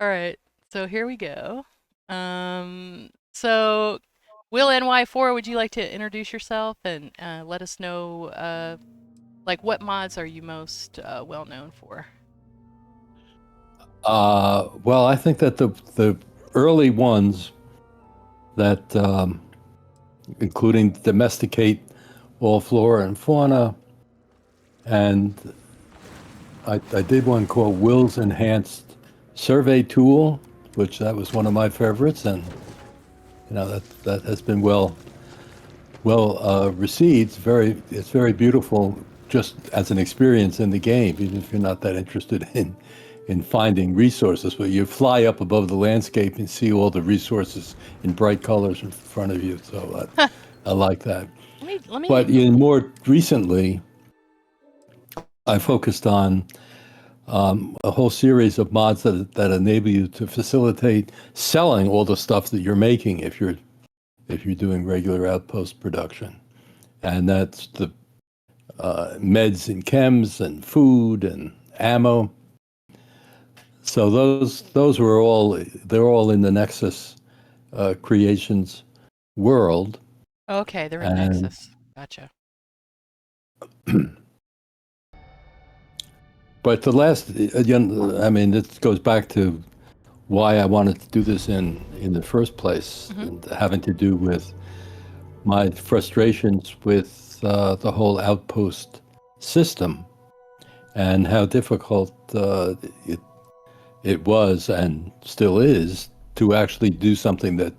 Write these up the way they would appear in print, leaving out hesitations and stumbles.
All right, so here we go. So Will NY4, would you like to introduce yourself and let us know, like, what mods are you most well known for? Well, I think that the early ones that, including Domesticate all Flora and Fauna, and I did one called Will's Enhanced Survey Tool, which that was one of my favorites, and that has been well received. It's very beautiful just as an experience in the game, even if you're not that interested in finding resources. But you fly up above the landscape and see all the resources in bright colors in front of you. So I like that. Let me. But more recently, I focused on a whole series of mods that enable you to facilitate selling all the stuff that you're making if you're doing regular outpost production. And that's the meds and chems and food and ammo. So those were they're all in the Nexus Creations world. Okay, they're in And Nexus. Gotcha. but the last, again, I mean, this goes back to why I wanted to do this in the first place, Hmm. and having to do with my frustrations with the whole outpost system and how difficult it was and still is to actually do something that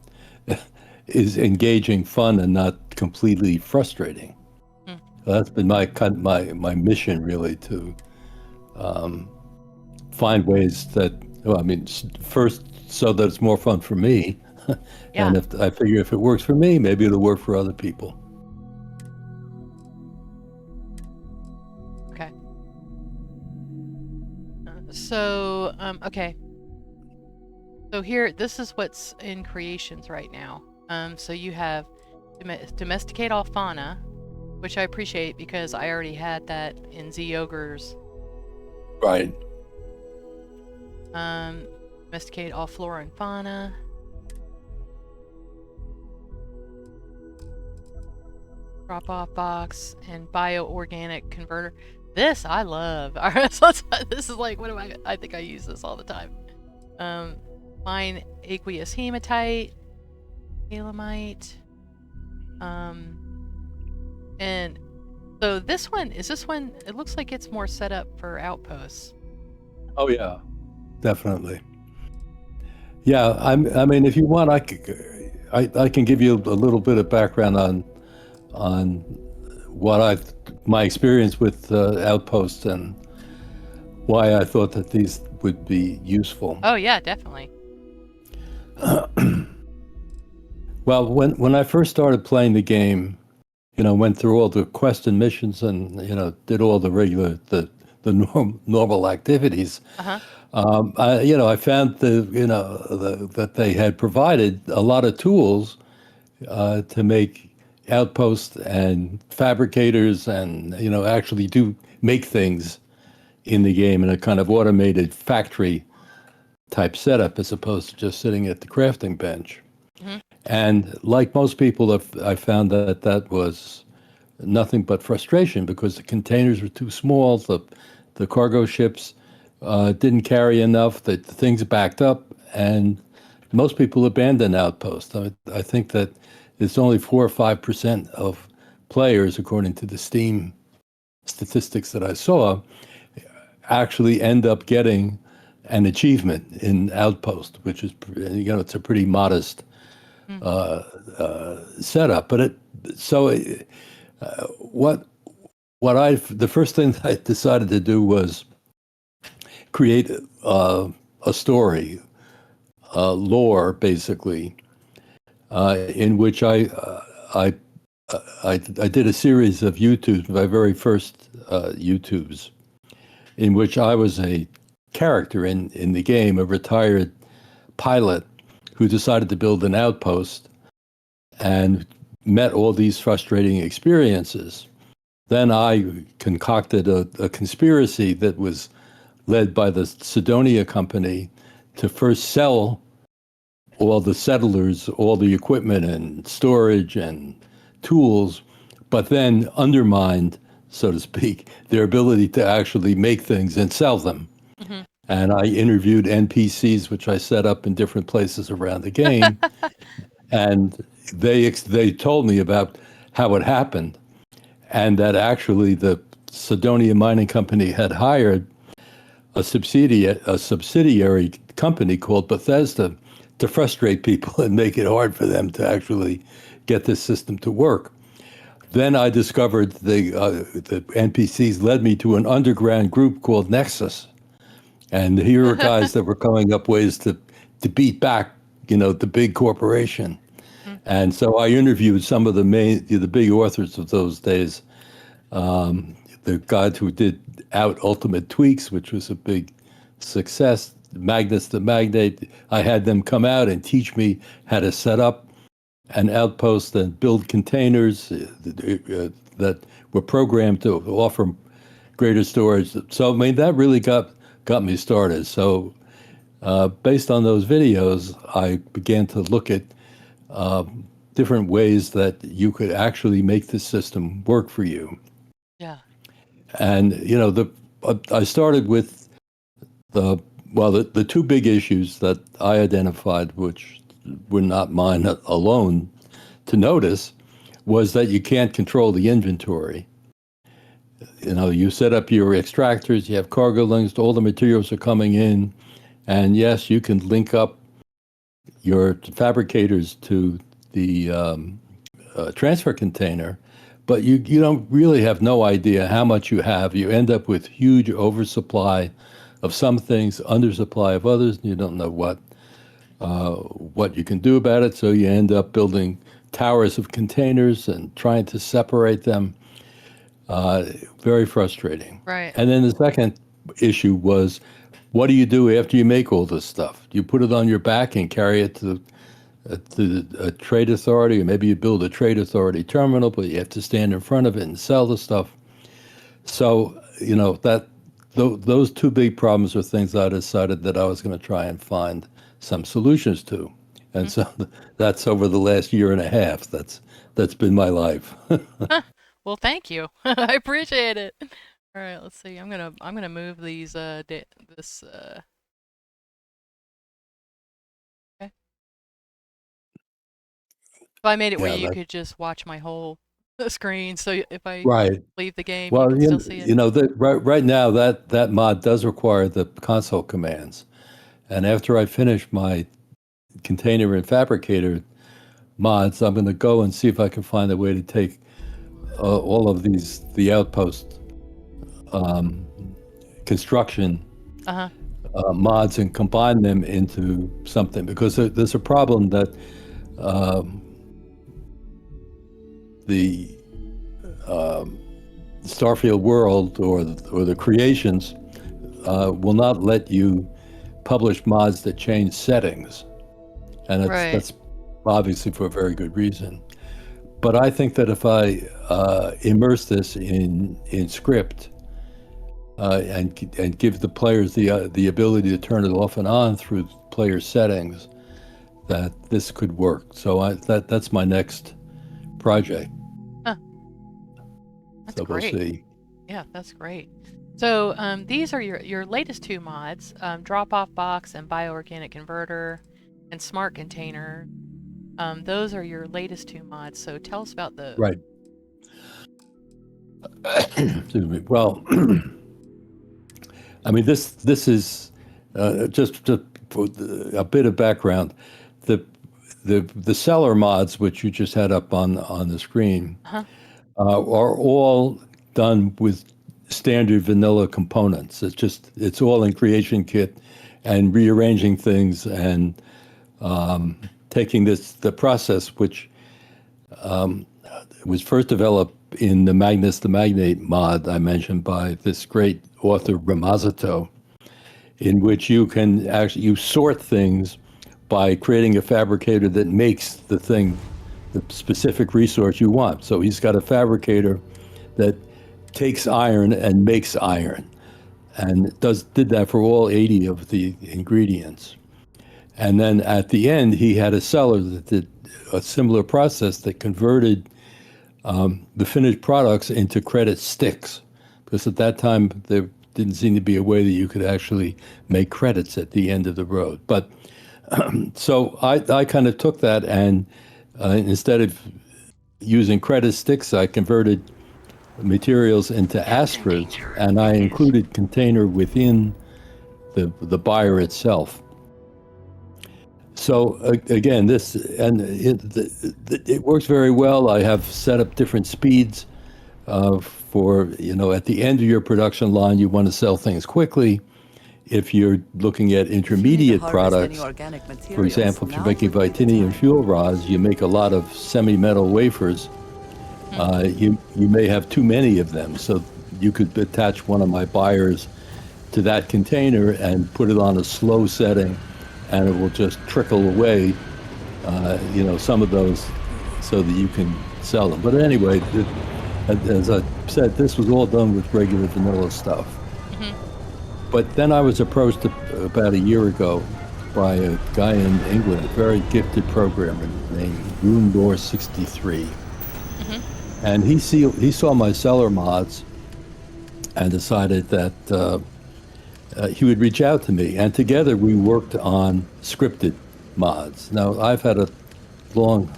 is engaging, fun, and not completely frustrating. Mm. That's been my mission really, to um, find ways that, well, I mean, first so that it's more fun for me, Yeah. and if I figure if it works for me, maybe it'll work for other people. Okay. Okay. So here, this is what's in creations right now. So you have Domesticate all Fauna, which I appreciate because I already had that in Z Ogre's. Right. Um, Domesticate all Flora and Fauna. Drop off box and bioorganic converter. This I love. All right, so this is like, what am I think I use this all the time. Um, Mine aqueous hematite, calamite. Um, and so this one, it looks like it's more set up for outposts. Oh yeah, definitely. Yeah, I mean, if you want, I can give you a little bit of background on what my experience with outposts and why I thought that these would be useful. Oh yeah, definitely. Well, when I first started playing the game, went through all the quest and missions and did all the regular normal activities. Uh-huh. I found that they had provided a lot of tools to make outposts and fabricators and actually do make things in the game in a kind of automated factory type setup as opposed to just sitting at the crafting bench. Hmm. And like most people, I found that that was nothing but frustration because the containers were too small, the cargo ships didn't carry enough, the things backed up, and most people abandon outposts. I think that it's only 4 or 5% of players, according to the Steam statistics that I saw, actually end up getting an achievement in Outpost, which is, it's a pretty modest Mm. setup. But what the first thing that I decided to do was create a story, lore, basically, in which I I did a series of YouTubes, my very first YouTubes, in which I was a character in the game, a retired pilot who decided to build an outpost and met all these frustrating experiences. Then I concocted a conspiracy that was led by the Sidonia Company to first sell all the settlers, all the equipment and storage and tools, but then undermined, so to speak, their ability to actually make things and sell them. Mm-hmm. And I interviewed NPCs, which I set up in different places around the game, and they told me about how it happened, and that actually the Sidonia Mining Company had hired a subsidiary company called Bethesda to frustrate people and make it hard for them to actually get this system to work. Then I discovered the NPCs led me to an underground group called Nexus, and here are guys that were coming up ways to beat back, the big corporation. And so I interviewed some of the big authors of those days. The guy who did Out Ultimate Tweaks, which was a big success, Magnus the Magnate. I had them come out and teach me how to set up an outpost and build containers that were programmed to offer greater storage. So, I mean, that really got me started. So, based on those videos, I began to look at different ways that you could actually make the system work for you. Yeah. And I started with the two big issues that I identified, which were not mine alone to notice, was that you can't control the inventory. You set up your extractors, you have cargo links, all the materials are coming in, and yes, you can link up your fabricators to the transfer container, but you don't really have no idea how much you have. You end up with huge oversupply of some things, undersupply of others, and you don't know what you can do about it. So you end up building towers of containers and trying to separate them. Very frustrating. Right. And then the second issue was, what do you do after you make all this stuff? Do you put it on your back and carry it to a trade authority, or maybe you build a trade authority terminal, but you have to stand in front of it and sell the stuff. So, those two big problems are things I decided that I was going to try and find some solutions to. And so that's over the last year and a half. That's been my life. Well, thank you. I appreciate it. All right, let's see. I'm gonna move these okay. So I made it where Yeah, you could just watch my whole screen. So if I right. leave the game, you Well, can still see it. right now that mod does require the console commands. And after I finish my container and fabricator mods, I'm going to go and see if I can find a way to take all of the outpost construction Uh-huh. mods and combine them into something, because there's a problem that the Starfield world or the creations will not let you publish mods that change settings, and Right. that's obviously for a very good reason. But I think that if I immerse this in script and give the players the ability to turn it off and on through player settings, that this could work. So that's my next project. Huh. That's So we'll great. see. Yeah, that's great. So these are your latest two mods: drop-off box and bioorganic converter, and smart container. Those are your latest two mods. So tell us about those. Right. Excuse me. Well, I mean, this is just for a bit of background. The seller mods, which you just had up on the screen, Uh-huh. are all done with standard vanilla components. It's all in Creation Kit, and rearranging things and taking the process, which was first developed in the Magnus the Magnate mod I mentioned by this great author Ramazzotti, in which you sort things by creating a fabricator that makes the specific resource you want. So he's got a fabricator that takes iron and makes iron, and did that for all 80 of the ingredients. And then at the end, he had a seller that did a similar process that converted the finished products into credit sticks. Because at that time, there didn't seem to be a way that you could actually make credits at the end of the road. But so I kind of took that and instead of using credit sticks, I converted materials into aspers, and I included container within the buyer itself. So again, this and it works very well. I have set up different speeds for at the end of your production line, you want to sell things quickly. If you're looking at intermediate products, for example, if you're making Vitinium fuel rods, you make a lot of semi-metal wafers. You may have too many of them, so you could attach one of my buyers to that container and put it on a slow setting, and it will just trickle away, some of those, so that you can sell them. But anyway, as I said, this was all done with regular vanilla stuff. But then I was approached about a year ago by a guy in England, a very gifted programmer named Whillny4. And he saw my seller mods and decided that he would reach out to me. And together we worked on scripted mods. Now, I've had a long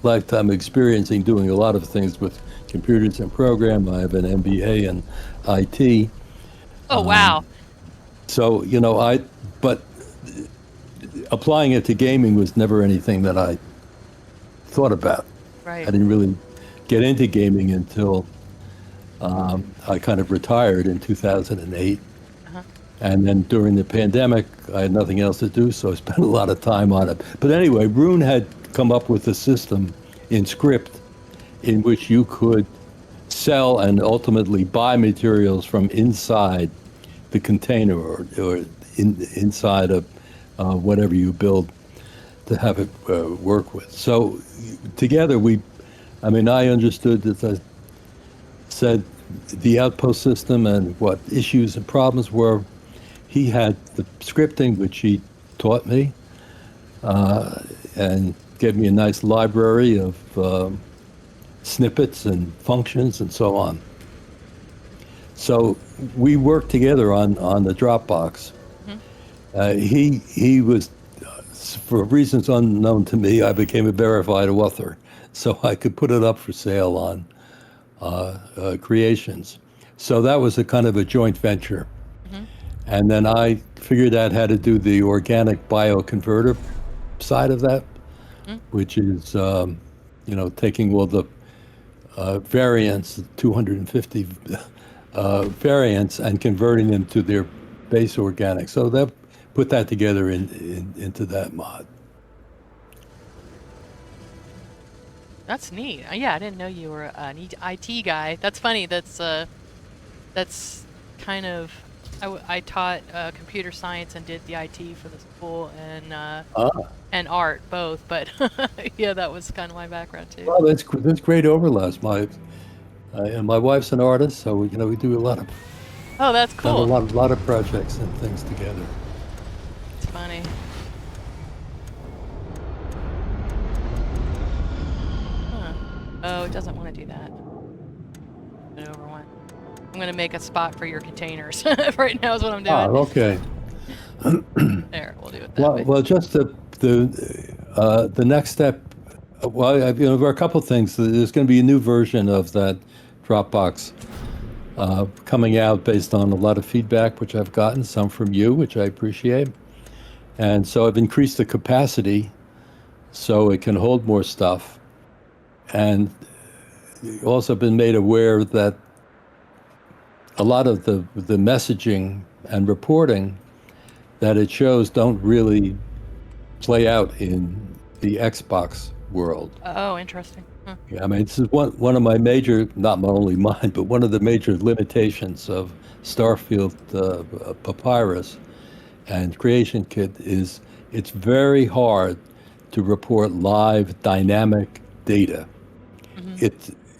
lifetime experience in doing a lot of things with computers and program. I have an MBA in IT. Oh, wow. So, but applying it to gaming was never anything that I thought about. Right. I didn't really get into gaming until I kind of retired in 2008. And then during the pandemic, I had nothing else to do, so I spent a lot of time on it. But anyway, Rune had come up with a system in script in which you could sell and ultimately buy materials from inside the container or inside of whatever you build to have it work with. So together I understood, as I said, the outpost system and what issues and problems were. He had the scripting, which he taught me, and gave me a nice library of snippets and functions and so on. So we worked together on the Dropbox. He was, for reasons unknown to me, I became a verified author, so I could put it up for sale on Creations. So that was a kind of a joint venture. And then I figured out how to do the organic bioconverter side of that, which is, taking all the variants, 250 variants, and converting them to their base organic. So that put that together into that mod. That's neat. Yeah, I didn't know you were an IT guy. That's funny. That's kind of. I taught computer science and did the IT for the school and art both. But yeah, that was kind of my background too. Well, that's great overlaps. My wife's an artist, so we do a lot of. Oh, that's cool. Done a lot of projects and things together. It's funny. Huh. Oh, it doesn't want to do that. Over one. I'm going to make a spot for your containers. Right now is what I'm doing. Okay. There, we'll do it that way. Well, just the next step. Well, there are a couple of things. There's going to be a new version of that Dropbox coming out based on a lot of feedback, which I've gotten, some from you, which I appreciate. And so I've increased the capacity so it can hold more stuff. And also been made aware that a lot of the messaging and reporting that it shows don't really play out in the Xbox world. Oh, interesting. Huh. Yeah, this is one of my major, not only mine, but one of the major limitations of Starfield Papyrus and Creation Kit is it's very hard to report live dynamic data.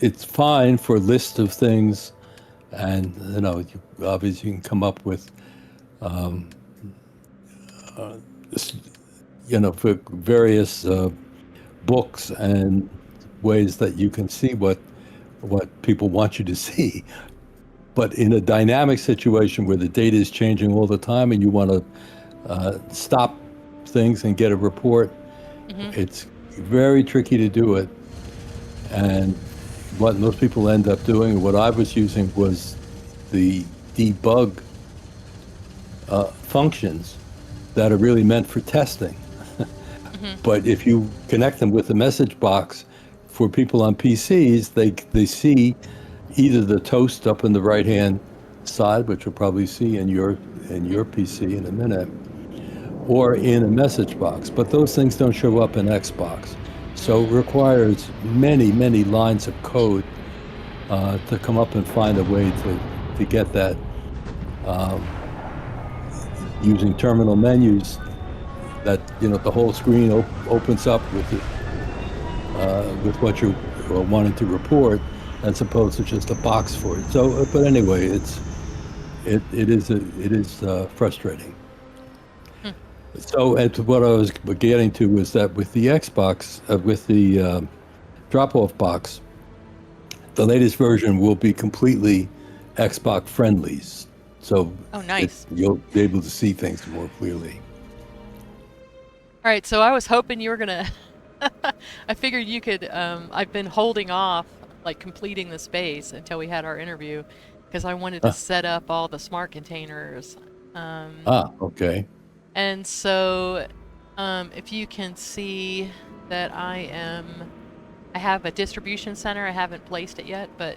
It's fine for lists of things, and obviously you can come up with for various books and ways that you can see what people want you to see. But in a dynamic situation where the data is changing all the time and you want to stop things and get a report, Mm-hmm. it's very tricky to do it. And what most people end up doing, what I was using was the debug functions that are really meant for testing. Mm-hmm. But if you connect them with the message box for people on PCs, they see either the toast up in the right hand side, which you'll probably see in your PC in a minute, or in a message box. But those things don't show up in Xbox. So it Mm. requires many, many lines of code to come up and find a way to get that using terminal menus that the whole screen opens up with what you're wanting to report, as opposed to just a box for it. So, but anyway, it is frustrating. Hmm. So, and what I was getting to was that with the Xbox, with the drop-off box, the latest version will be completely Xbox friendly. So Oh, nice. you'll be able to see things more clearly. All right, so I was hoping you were gonna. I figured you could. I've been holding off, like completing the space until we had our interview, because I wanted to Ah, set up all the smart containers. Um, okay. and so, if you can see that I have a distribution center. I haven't placed it yet, but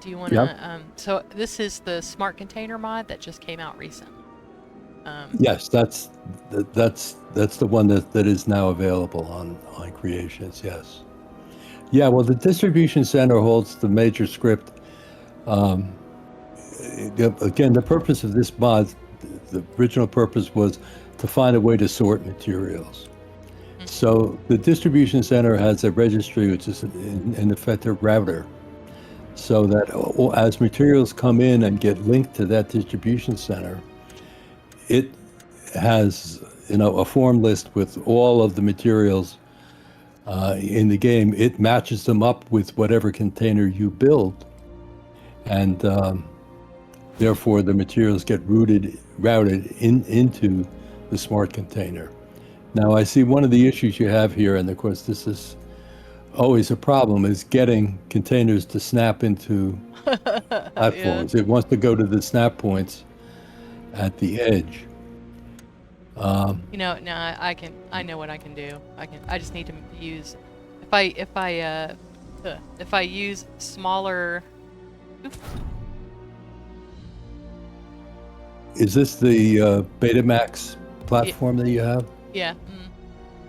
do you want Yep. to? So this is the smart container mod that just came out recently. Yes, that's the one that is now available on Creations. Yes. Yeah. Well, the distribution center holds the major script. Again, the purpose of this mod, the original purpose was to find a way to sort materials. Mm. So the distribution center has a registry, which is in effect a router, so that as materials come in and get linked to that distribution center, it has a form list with all of the materials in the game. It matches them up with whatever container you build, and therefore the materials get routed into the smart container. Now I see one of the issues you have here, and of course this is always a problem, is getting containers to snap into Yeah. platforms. It wants to go to the snap points at the edge. No, I know what I can do. I just need to use, if I use smaller, oops, Is this the Betamax yeah, platform that you have? yeah,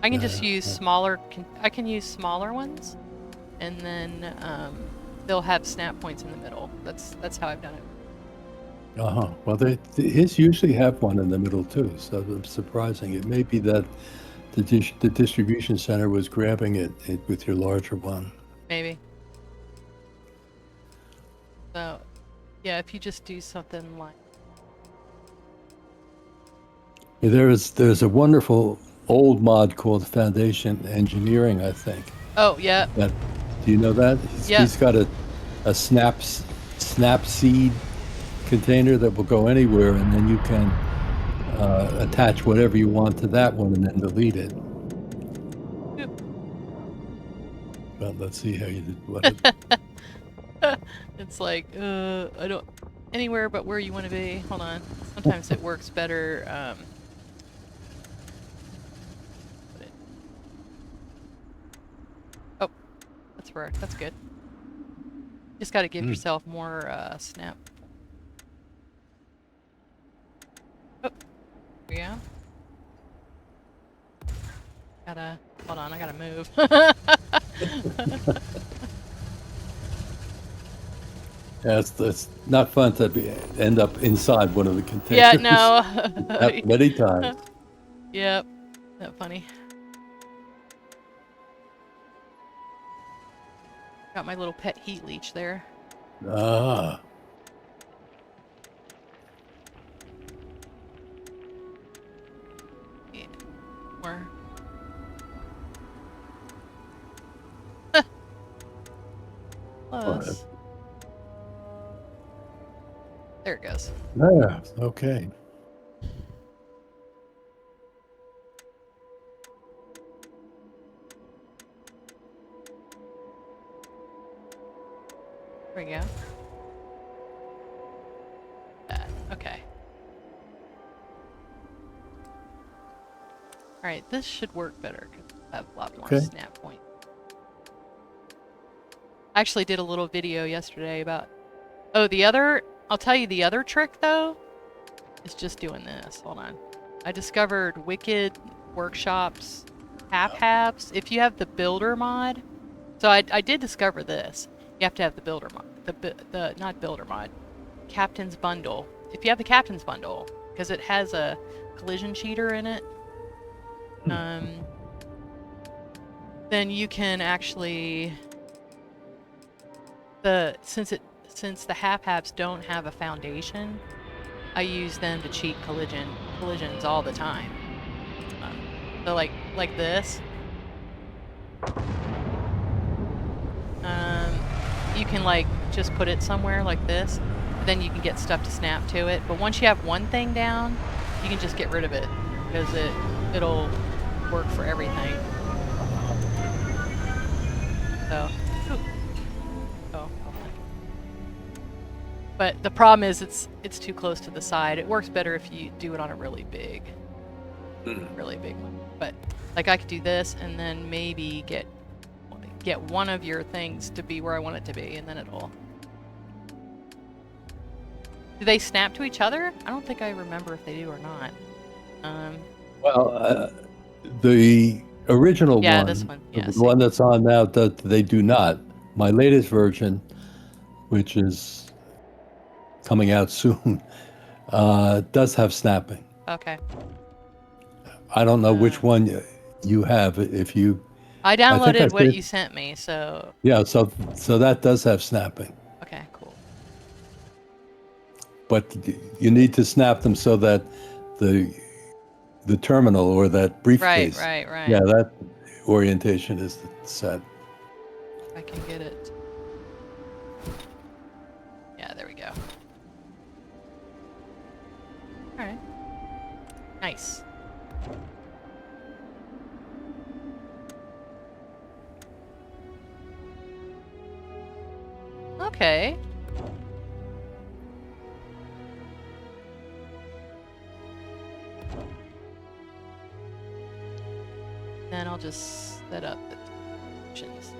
I can just use Uh, smaller, I can use smaller ones, and then, they'll have snap points in the middle. That's how I've done it. uh-huh. Well, his usually have one in the middle too, so it's surprising. It may be that the distribution center was grabbing it with your larger one. Maybe. So, yeah, if you just do something like, Yeah, there's a wonderful old mod called Foundation Engineering, I think. oh, yeah, That Do you know that? yeah, He's got a snap seed container that will go anywhere, and then you can attach whatever you want to that one and then delete it. oop. But let's see how you did what it. It's like, I don't, anywhere but where you want to be. Hold on. Sometimes it works better. Put it- Oh, that's where, that's good. Just got to give Mm. yourself more, snap. Oh, yeah. Hold on, I gotta move. Yeah, it's not fun to end up inside one of the Yeah, containers. no. It's happened many times. Yep. That funny. Got my little pet heat leech there. Ah, Yeah. More. Close. There it goes. Yeah, okay. There we go. That. Okay. Alright, this should work better because I have a lot more snap points. I actually did a little video yesterday about... Oh, I'll tell you the other trick, though, is just doing this. Hold on. I discovered Wicked Workshop's half-halves. If you have the Builder mod... So I did discover this. You have to have the Builder mod. Not Builder mod. Captain's Bundle. If you have the Captain's Bundle, because it has a collision cheater in it, then you can actually... Since the half-halves don't have a foundation, I use them to cheat collisions all the time. So like this. You can like just put it somewhere like this, then you can get stuff to snap to it. But once you have one thing down, you can just get rid of it because it'll work for everything. So, oh. But the problem is it's too close to the side. It works better if you do it on a really big one. But like I could do this and then maybe get one of your things to be where I want it to be, and then it'll... Do they snap to each other? I don't think I remember if they do or not. Well, the original one, this one. Yeah, the one that's on now, they do not. My latest version, which is coming out soon, does have snapping. Okay. I don't know which one you have. If you... I downloaded what you sent me, so... Yeah, so that does have snapping. Okay, cool. But you need to snap them so that the terminal or that briefcase... Right. Yeah, that orientation is set. If I can get it. Yeah, there we go. Alright. Nice. Okay. Then I'll just set up the options.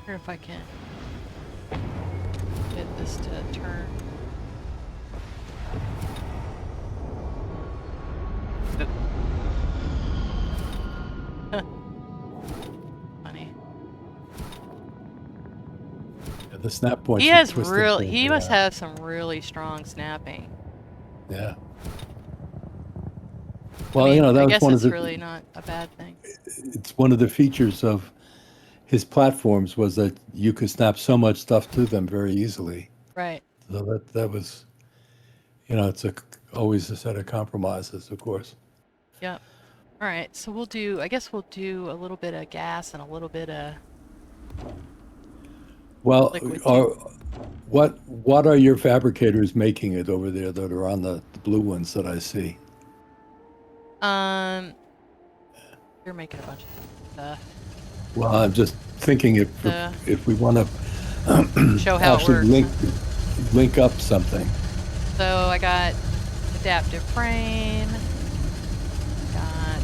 Or if I can get this to turn. Funny. Yeah, the snap point. He must have some really strong snapping. Yeah. Well, I mean, I guess it's really not a bad thing. It's one of the features of his platforms was that you could snap so much stuff to them very easily. Right. So that was, it's always a set of compromises, of course. Yep. All right. So I guess we'll do a little bit of gas and a little bit of... Well, what are your fabricators making it over there that are on the blue ones that I see? You're making a bunch of stuff. Well, I'm just thinking if we want to show how it works. Link up something. So I got adaptive frame. Got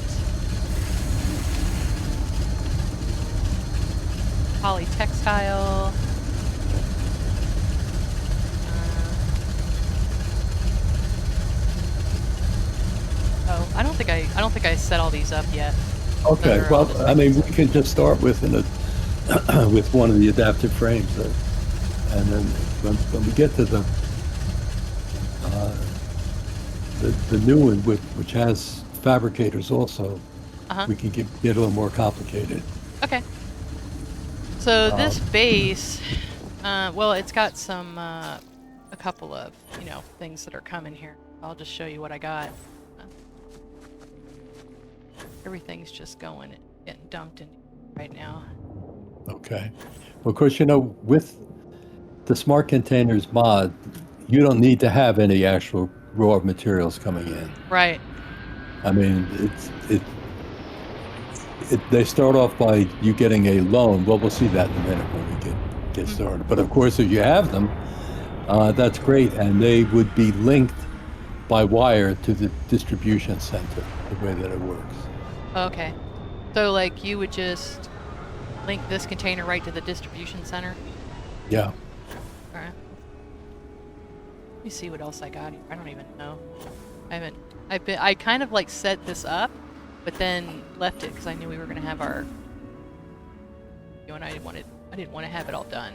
polytextile. I don't think I set all these up yet. Okay, well, I mean, we can just start with with one of the adaptive frames, and then when we get to the new one, which has fabricators also, we can get a little more complicated. Okay. So this base, well, it's got some, a couple of, things that are coming here. I'll just show you what I got. Everything's just going and getting dumped in right now. Okay. Well, of course, with the smart containers mod, you don't need to have any actual raw materials coming in. Right. I mean, they start off by you getting a loan. Well, we'll see that in a minute when we get started. But of course, if you have them, that's great, and they would be linked by wire to the distribution center, the way that it works. Okay. So, like, you would just link this container right to the distribution center? Yeah. All right. Let me see what else I got here. I don't even know. I kind of like set this up, but then left it because I knew we were going to have our, and I didn't want to have it all done.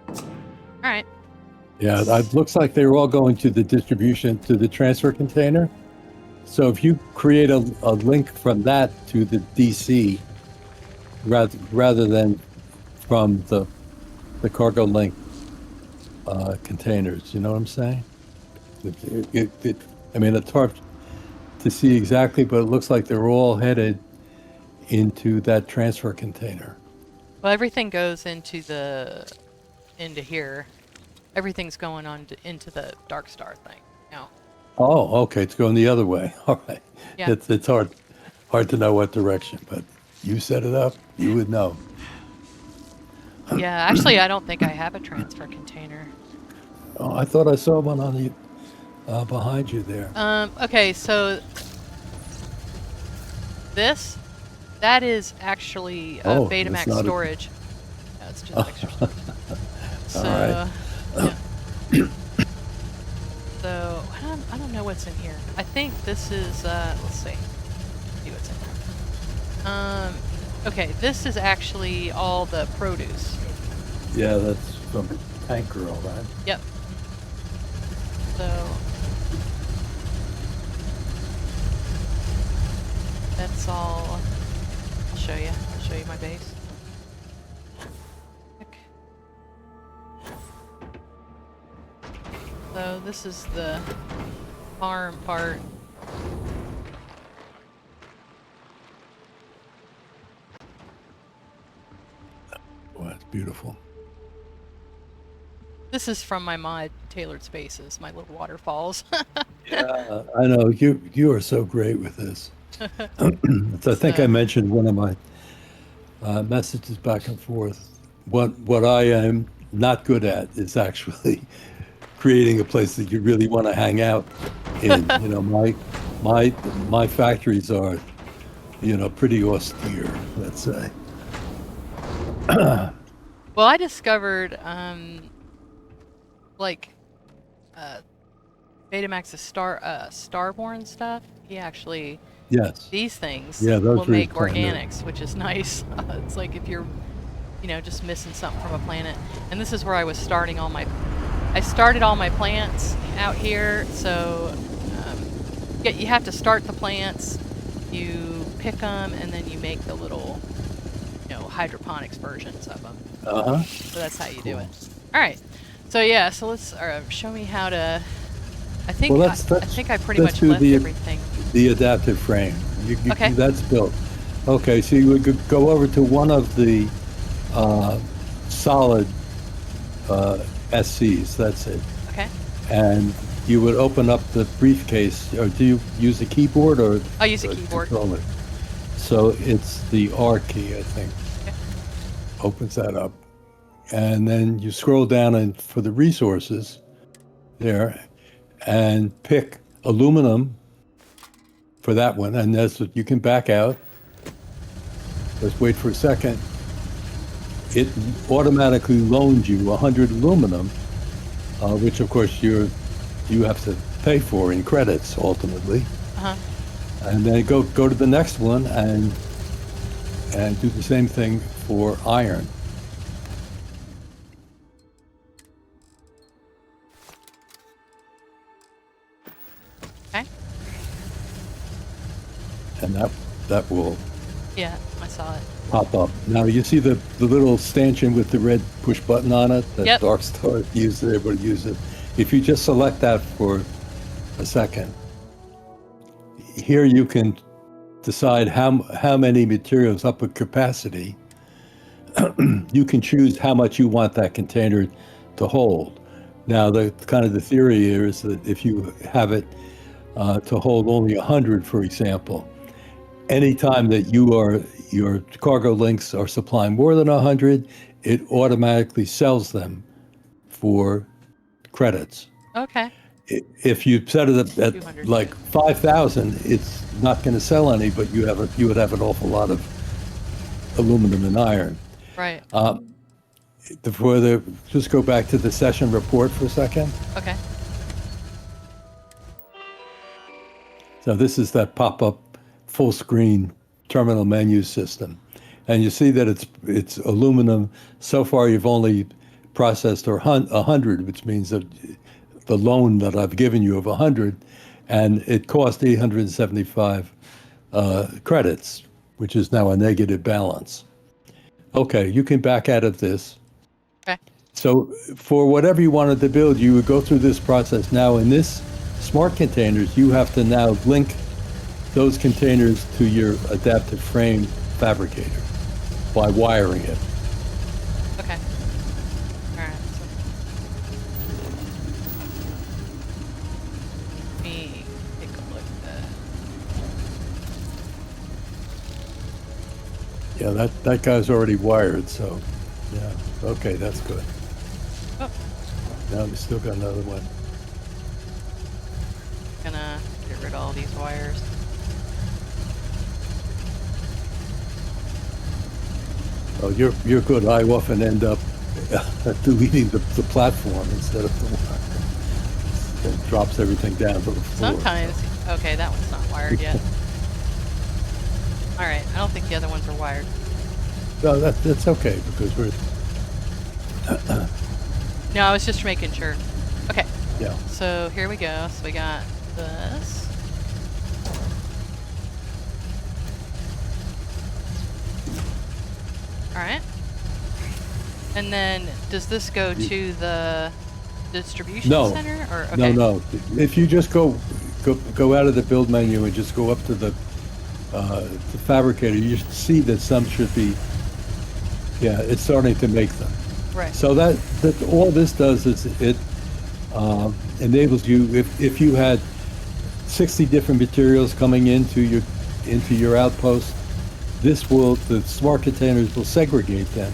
All right. Yeah, it looks like they were all going to the distribution, to the transfer container. So if you create a link from that to the DC, rather than from the cargo link containers, you know what I'm saying? I mean, it's hard to see exactly, but it looks like they're all headed into that transfer container. Well, everything goes into here. Everything's going on into the Dark Star thing now. Oh, okay, it's going the other way. All right. Yeah. It's hard to know what direction, but you set it up, you would know. Yeah, actually, I don't think I have a transfer container. Oh, I thought I saw one on the behind you there. Okay, so that is actually Betamax storage. No, it's just extra storage. So, All right. Yeah. So I don't know what's in here. I think this is let's see what's in here. Okay, this is actually all the produce. Yeah, that's from Tank Girl, right? Yep. So that's all. I'll show you my base. So this is the farm part. Oh, that's beautiful. This is from my mod, Tailored Spaces, my little waterfalls. Yeah, I know you are so great with this. I think I mentioned one of my messages back and forth. What I am not good at is actually creating a place that you really want to hang out in. My factories are, pretty austere, let's say. Well, I discovered Betamax's Starborn stuff. He actually these things will make organics, which is nice. It's like if you're just missing something from a planet. And this is where I was starting I started all my plants out here. So you have to start the plants, you pick them, and then you make the little hydroponics versions of them. So that's how you do it. All right. So yeah, so let's show me how to. I think I think I pretty much left everything. The adaptive frame. Okay. That's built. Okay, so you would go over to one of the solid SCs. That's it. Okay. And you would open up the briefcase. Or do you use a keyboard or? I'll use a keyboard. Controller? So it's the R key, I think. Okay. Opens that up. And then you scroll down and for the resources there and pick aluminum for that one. And that's what you can back out. Let's wait for a second. It automatically loans you 100 aluminum, which of course you have to pay for in credits ultimately. And then go to the next one and do the same thing for iron. and that will Yeah, I saw it. pop up. Now you see the little stanchion with the red push button on it that Yep. Dark Star used, everybody used it. If you just select that for a second, here you can decide how many materials up at capacity. You can choose how much you want that container to hold. Now, the kind of the theory here is that if you have it to hold only 100, for example, anytime that your cargo links are supplying more than 100, it automatically sells them for credits. Okay. If you set it at 200. like 5,000, it's not going to sell any, but you would have an awful lot of aluminum and iron. Right. Just go back to the session report for a second. Okay. So this is that pop-up full screen terminal menu system. And you see that it's aluminum. So far, you've only processed 100, which means that the loan that I've given you of 100, and it cost 875 credits, which is now a negative balance. Okay, you can back out of this. Okay. So for whatever you wanted to build, you would go through this process. Now in this smart containers, you have to now link those containers to your adaptive frame fabricator by wiring it. Okay. All right. So let me take a look at that. Yeah, that guy's already wired, so yeah. Okay, that's good. Oh, Now we still got another one. gonna get rid of all these wires. Oh, you're good. I often end up deleting the platform instead of the wire. It drops everything down to the floor. Sometimes. Okay, that one's not wired yet. All right. I don't think the other ones are wired. No, that's okay because we're No, I was just making sure. Okay. yeah. So here we go. So we got this. All right. And then does this go to the distribution center or okay? No. If you just go out of the build menu and just go up to the fabricator, you should see that some should be. Yeah, it's starting to make them. Right. So that all this does is it enables you if you had 60 different materials coming into your outpost, the smart containers will segregate them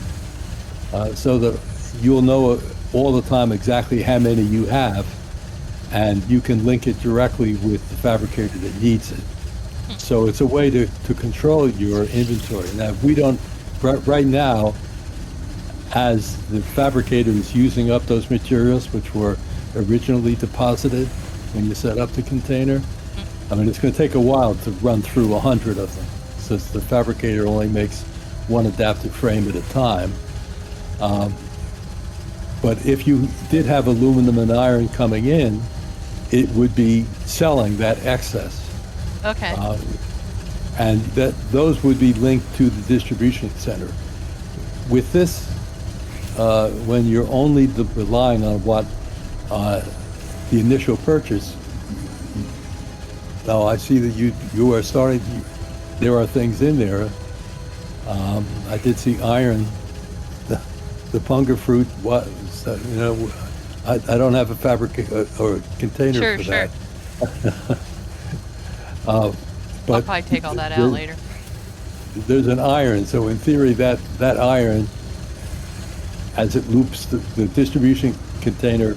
so that you'll know all the time exactly how many you have, and you can link it directly with the fabricator that needs it. So it's a way to control your inventory. Now, we don't right now, as the fabricator is using up those materials which were originally deposited when you set up the container. I mean, it's going to take a while to run through 100 of them, since the fabricator only makes one adaptive frame at a time. But if you did have aluminum and iron coming in, it would be selling that excess. Okay. And those would be linked to the distribution center. With this, when you're only relying on what the initial purchase. Now I see that you are starting. There are things in there. I did see iron. The punga fruit was. I don't have a fabric or a container for that. But I'll probably take all that out later. There's an iron, so in theory that iron, as it loops the distribution container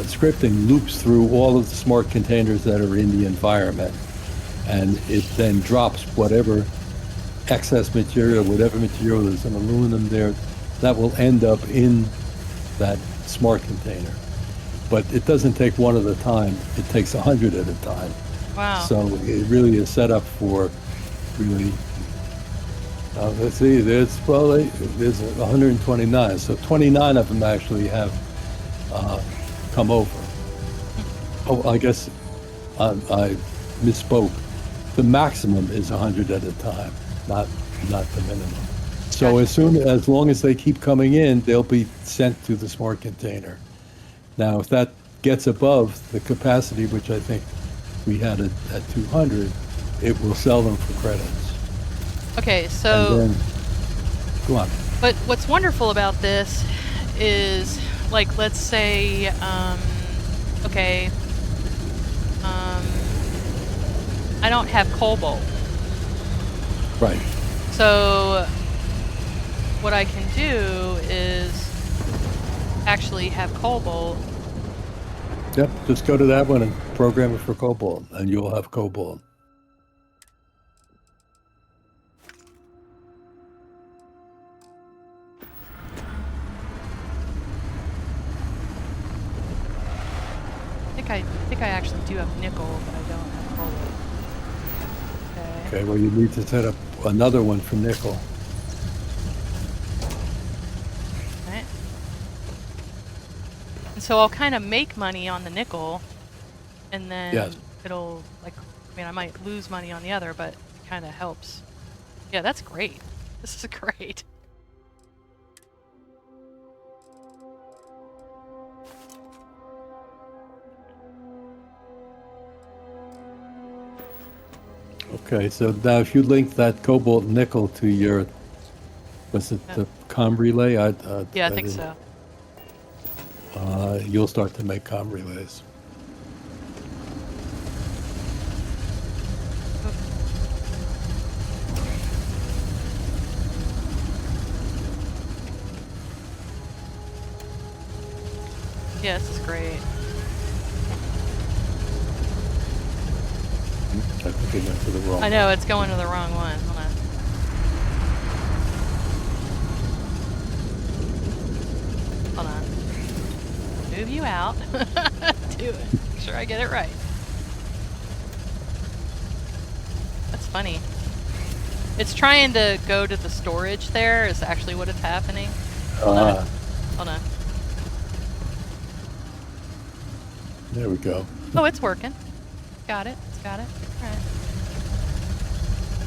scripting loops through all of the smart containers that are in the environment, and it then drops whatever excess material, whatever material is in aluminum there, that will end up in that smart container. But it doesn't take one at a time, it takes 100 at a time. Wow. So it really is set up for really, let's see, there's 129, so 29 of them actually have come over. Oh, I guess I misspoke. the maximum is 100 at a time, not the minimum. So Gotcha. as long as they keep coming in, they'll be sent to the smart container. Now, if that gets above the capacity, which I think we had it at 200, it will sell them for credits. Okay, And so then, go on. but what's wonderful about this is, like, let's say, okay, I don't have cobalt. Right. So what I can do is actually have cobalt. Yep, just go to that one and program it for cobalt, and you'll have cobalt. I think I actually do have nickel, but I don't have cobalt. Okay, well, you need to set up another one for nickel. Right. And so I'll kind of make money on the nickel, and then Yes. it'll, like, I mean, I might lose money on the other, but it kind of helps. Yeah, that's great. This is great. Okay, so now if you link that cobalt nickel to your, was it the comm relay? Yeah, I think so. You'll start to make comm relays. Yeah, this is great. I think it went to the wrong I know, it's going to the wrong one. Hold on. Hold on. Move you out. Do it. Make sure I get it right. That's funny. It's trying to go to the storage there is actually what it's happening. Hold on. Hold on. There we go. Oh, it's working. Got it. It's got it. All right.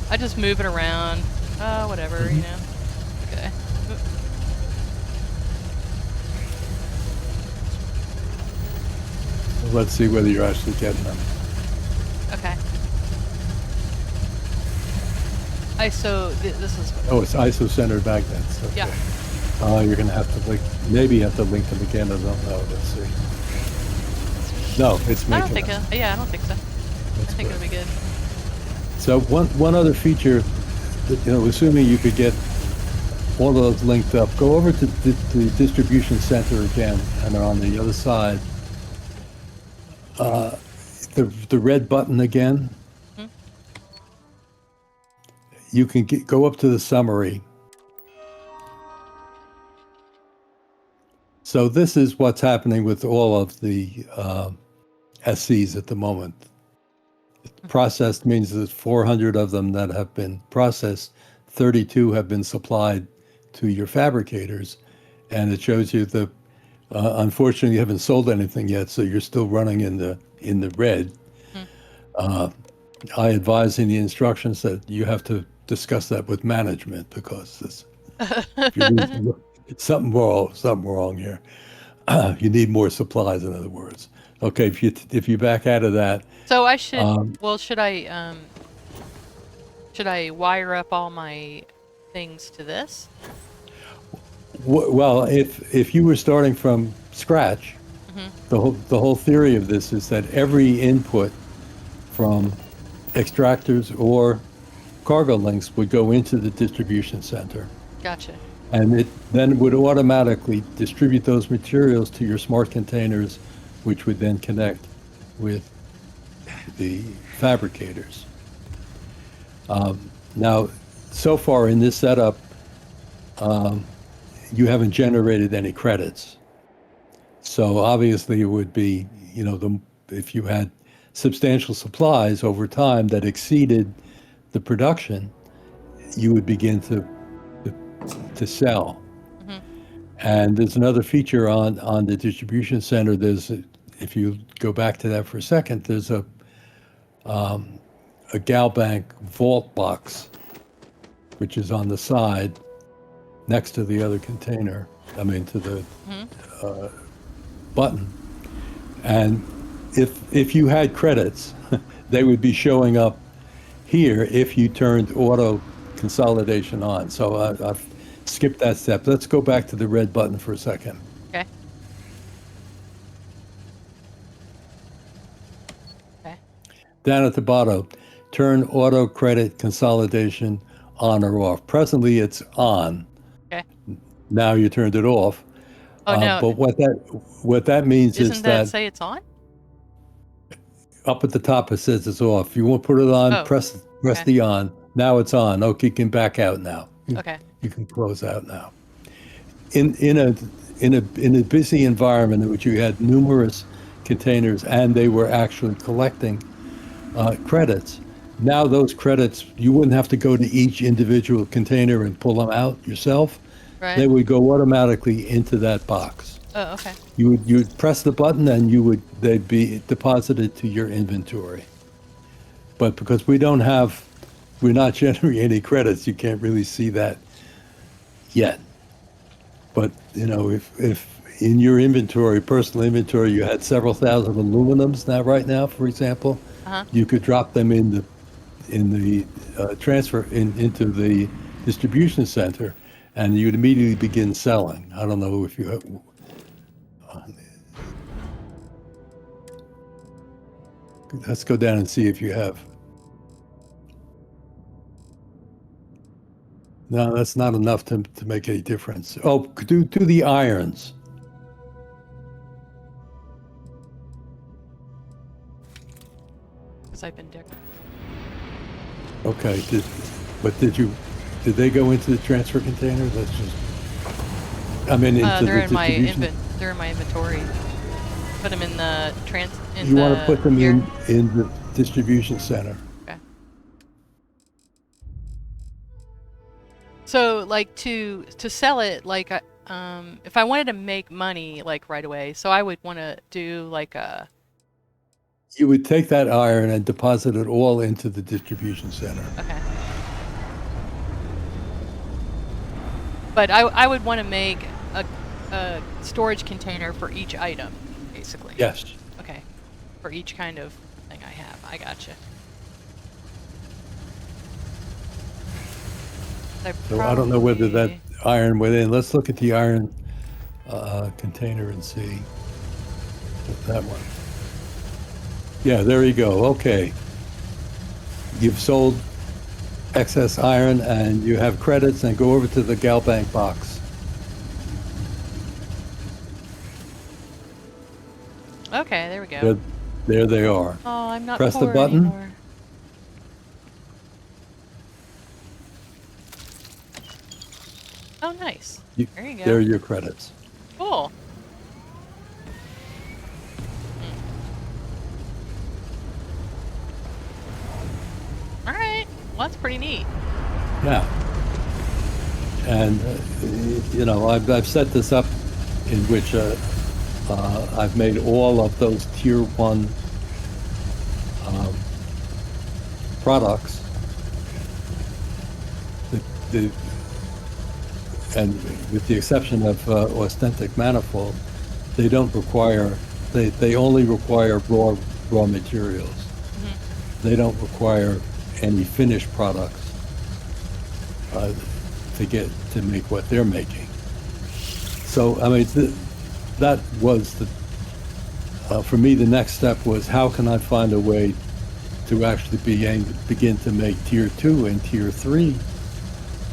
I just move it around. Oh, whatever, you know. Okay. Let's see whether you're actually getting them. Okay. ISO, this is... Oh, it's isocentered magnets. Okay. Yeah. You're going to have to link, maybe you have to link them again. I don't know. Let's see. No, it's making I don't think them. so. Yeah, I don't think so. That's I think good. it'll be good. So one other feature, assuming you could get all of those linked up, go over to the distribution center again, and on the other side, the red button again. Hmm? You can go up to the summary. So this is what's happening with all of the SCs at the moment. Processed means there's 400 of them that have been processed. 32 have been supplied to your fabricators, and it shows you the. Unfortunately, you haven't sold anything yet, so you're still running in the red. I advise in the instructions that you have to discuss that with management because something wrong here. You need more supplies, in other words. Okay, if you back out of that. So I should, well, should I wire up all my things to this? Well, if you were starting from scratch, the whole theory of this is that every input from extractors or cargo links would go into the distribution center. Gotcha. And it then would automatically distribute those materials to your smart containers, which would then connect with the fabricators. Now, so far in this setup, you haven't generated any credits. So obviously it would be, if you had substantial supplies over time that exceeded the production, you would begin to sell. And there's another feature on the distribution center. If you go back to that for a second, there's a a GalBank vault box, which is on the side next to the other container. I mean, to the button. And if you had credits, they would be showing up here if you turned auto consolidation on. So I've skipped that step. Let's go back to the red button for a second. Okay. Okay. Down at the bottom, turn auto credit consolidation on or off. Presently, it's on. Okay. Now you turned it off. Oh no. But what that means is Doesn't that that say it's on? up at the top it says it's off. You want to put it on, Oh, press okay. the on. Now it's on. Okay, you can back out now. Okay. You can close out now. In a busy environment in which you had numerous containers and they were actually collecting credits. Now those credits, you wouldn't have to go to each individual container and pull them out yourself. Right. They would go automatically into that box. Oh, okay. You'd press the button and they'd be deposited to your inventory. But because we're not generating any credits, you can't really see that yet. But if in your inventory, personal inventory, you had several thousand aluminums right now, for example, you could drop them in the transfer into the distribution center, and you'd immediately begin selling. I don't know if you have. Let's go down and see if you have. No, that's not enough to make any difference. Oh, do the irons. Because I've been dick. Okay, did they go into the transfer container? That's just. I mean, into they're the in my distribution. they're in my inventory. Put them in the You want to put them here. in the distribution center. Okay. So, like to sell it, like if I wanted to make money like right away, so I would want to do like a. You would take that iron and deposit it all into the distribution center. Okay. But I would want to make a storage container for each item, basically. Yes. Okay. For each kind of thing I have. I gotcha. So I don't know whether that iron went in. Let's look at the iron container and see that one. Yeah, there you go. Okay. You've sold excess iron and you have credits, and go over to the GalBank box. Okay, there we go. There they are. Oh, I'm not Press the poor button. anymore. Oh, nice. There you go. There are your credits. Cool. All right. Well, that's pretty neat. Yeah. And, I've set this up in which I've made all of those tier 1 products. And with the exception of authentic manifold, they don't require. They only require raw materials. Mm-hmm. They don't require any finished products to make what they're making. So I mean, that was for me. The next step was, how can I find a way to actually begin to make tier 2 and tier 3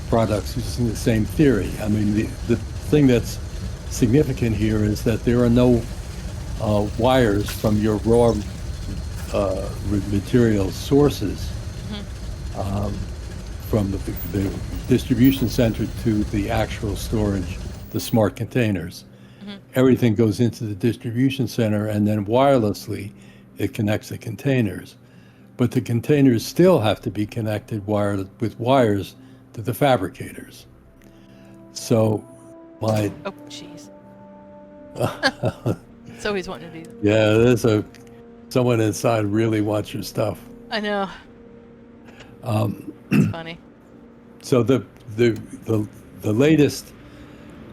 products using the same theory. I mean, the thing that's significant here is that there are no wires from your raw material sources from the distribution center to the actual storage, the smart containers. Everything goes into the distribution center, and then wirelessly it connects the containers. But the containers still have to be connected with wires to the fabricators. So my... Oh, jeez. So he's wanting to do that. Yeah, there's someone inside really wants your stuff. I know. That's funny. So the the latest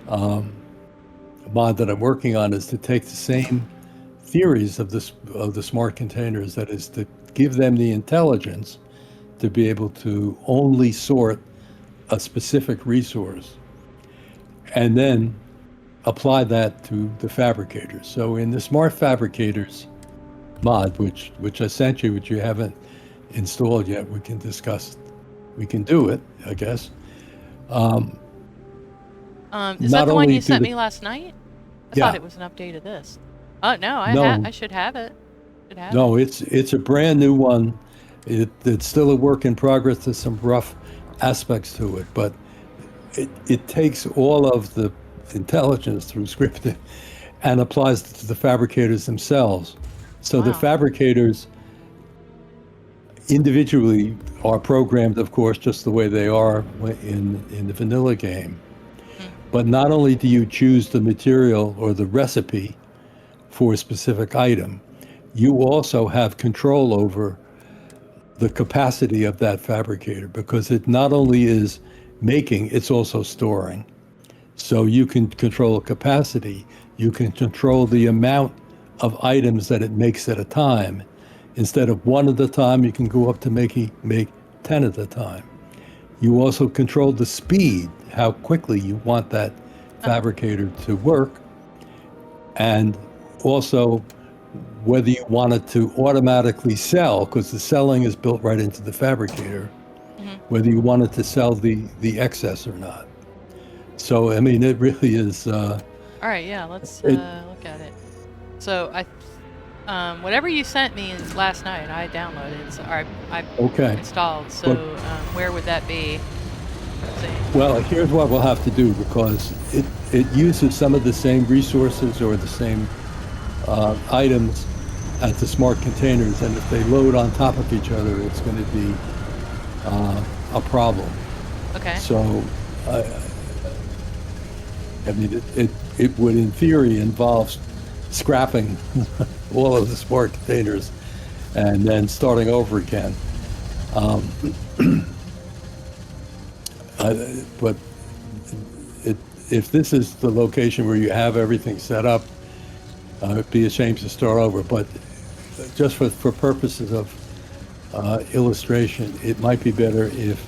mod that I'm working on is to take the same theories of the smart containers, that is to give them the intelligence to be able to only sort a specific resource, and then apply that to the fabricators. So in the smart fabricators mod, which I sent you, which you haven't installed yet, we can discuss. We can do it, I guess. Is that Not the one only you do sent the me last night? I thought yeah it was an update of this. Oh no, no I should have it. Should have it. no it's a brand new one. It's still a work in progress. There's some rough aspects to it, but it takes all of the intelligence through scripting and applies it to the fabricators themselves. So the Wow. fabricators individually are programmed, of course, just the way they are in the vanilla game. Hmm. But not only do you choose the material or the recipe for a specific item, you also have control over the capacity of that fabricator, because it not only is making, it's also storing. So you can control capacity, you can control the amount of items that it makes at a time. Instead of one at a time, you can go up to make 10 at a time. You also control the speed, how quickly you want that Oh. fabricator to work, and also whether you want it to automatically sell, because the selling is built right into the fabricator, Hmm. whether you want it to sell the excess or not. So, I mean, it really is, All right. Yeah. Let's it, look at it. So whatever you sent me last night, I downloaded. So I okay. installed. But, So where would that be? Let's see. well, here's what we'll have to do, because it uses some of the same resources or the same items as the smart containers. And if they load on top of each other, it's going to be a problem. Okay. So, I mean, it would, in theory, involve scrapping all of the smart containers and then starting over again. But it, if this is the location where you have everything set up, it'd be a shame to start over. But just for purposes of illustration, it might be better if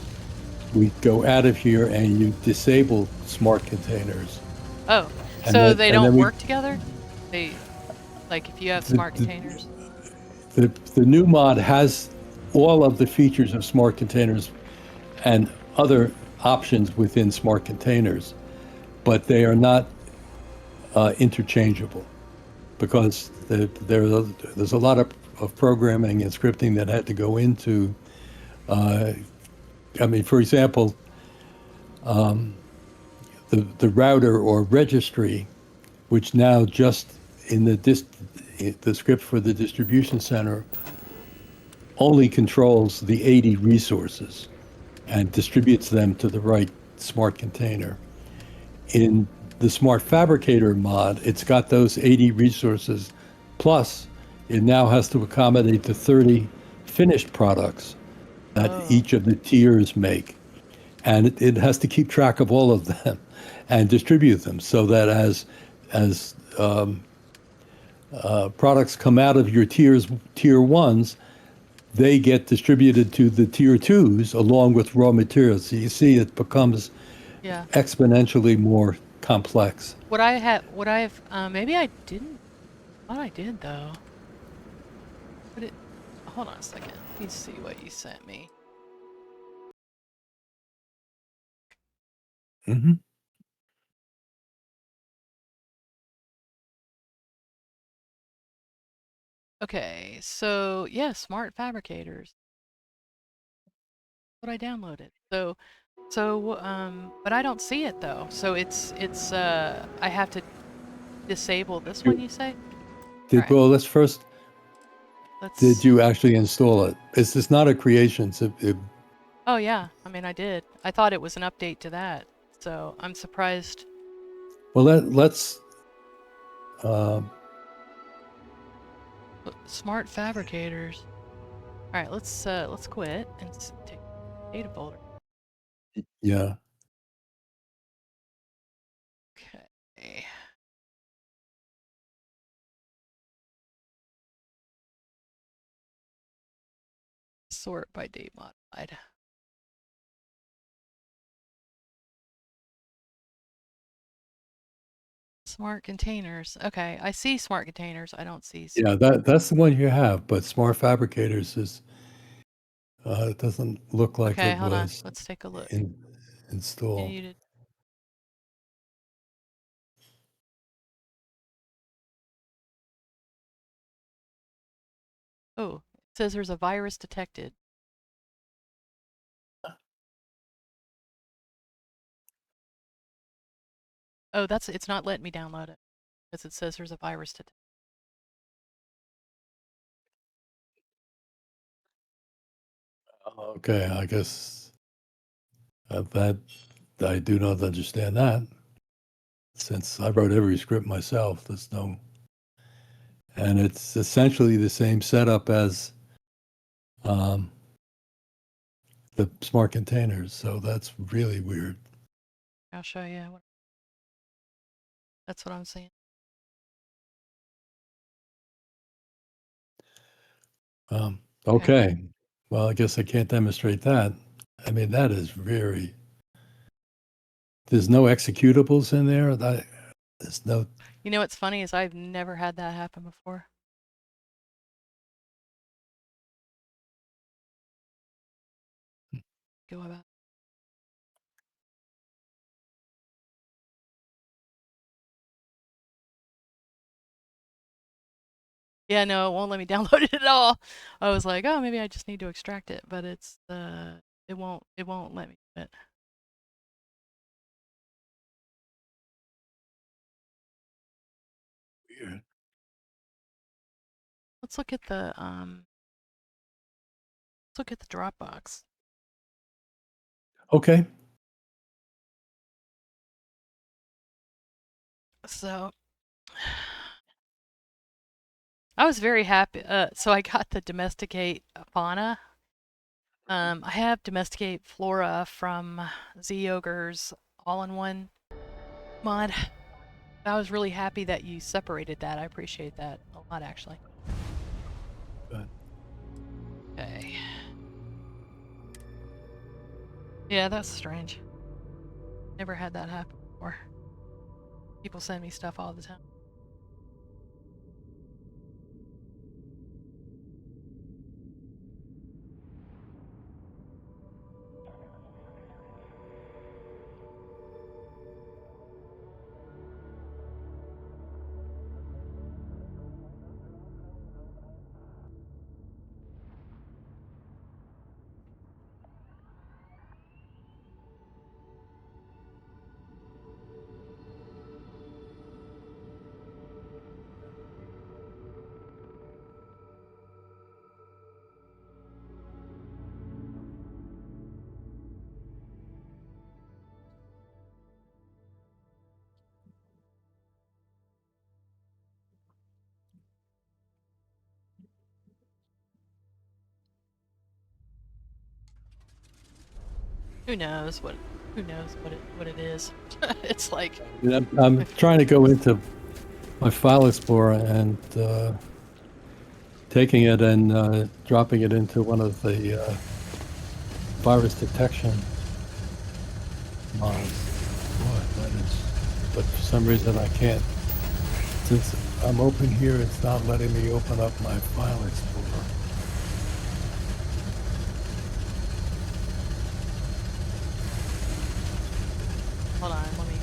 we go out of here and you disable smart containers. Oh, And so then, they and don't then we, work together? They like if you have the, smart the, containers. the new mod has all of the features of smart containers and other options within smart containers, but they are not interchangeable, because there's a lot of programming and scripting that had to go into. I mean, for example, the router or registry, which now just in the script for the distribution center only controls the 80 resources and distributes them to the right smart container. In the Smart Fabricator mod, it's got those 80 resources, plus it now has to accommodate the 30 finished products that Oh, each of the tiers make. And it has to keep track of all of them and distribute them, so that as products come out of your tier ones, they get distributed to the tier twos along with raw materials. So you see, it becomes yeah. exponentially more complex. What I've maybe I didn't. What I did though. But it. Hold on a second. Let me see what you sent me. Hmm. Okay, so yeah, smart fabricators. What I downloaded. But I don't see it though. So it's I have to disable this one. You say? All right. Well, let's first, did Let's. you actually install it? It's not a creation. Oh yeah. I mean, I did. I thought it was an update to that. So I'm surprised. well, let's, uh, Smart fabricators. All right. Let's quit and take Data folder. Yeah. Okay. Sort by date modified. Smart containers. Okay, I see smart containers. I don't see. Yeah, that's the one you have, but Smart Fabricators is it doesn't look like Okay, it hold on. was Let's take a look. installed. You needed. Oh, it says there's a virus detected. Oh, it's not letting me download it because it says there's a virus detected. Okay, I guess that I do not understand that, since I wrote every script myself. There's no, and it's essentially the same setup as um, the smart containers. So that's really weird. I'll show you. That's what I'm saying. Okay, well, I guess I can't demonstrate that. I mean, that is very. There's no executables in there. There's no. You know what's funny is I've never had that happen before. Go about. Yeah, no, it won't let me download it at all. I was like, oh, maybe I just need to extract it, but it won't let me do it. Weird. Let's look at the Dropbox. Okay. So I was very happy. So I got the Domesticate Fauna. I have Domesticate Flora from Z-Ogre's all-in-one mod. I was really happy that you separated that. I appreciate that a lot, actually. Good. Okay. Yeah, that's strange. Never had that happen before. People send me stuff all the time. Who knows what it is. It's like I'm trying to go into my file explorer and taking it and dropping it into one of the virus detection mods. Boy, that is. But for some reason I can't. Since I'm open here, it's not letting me open up my file explorer. hold on, let me.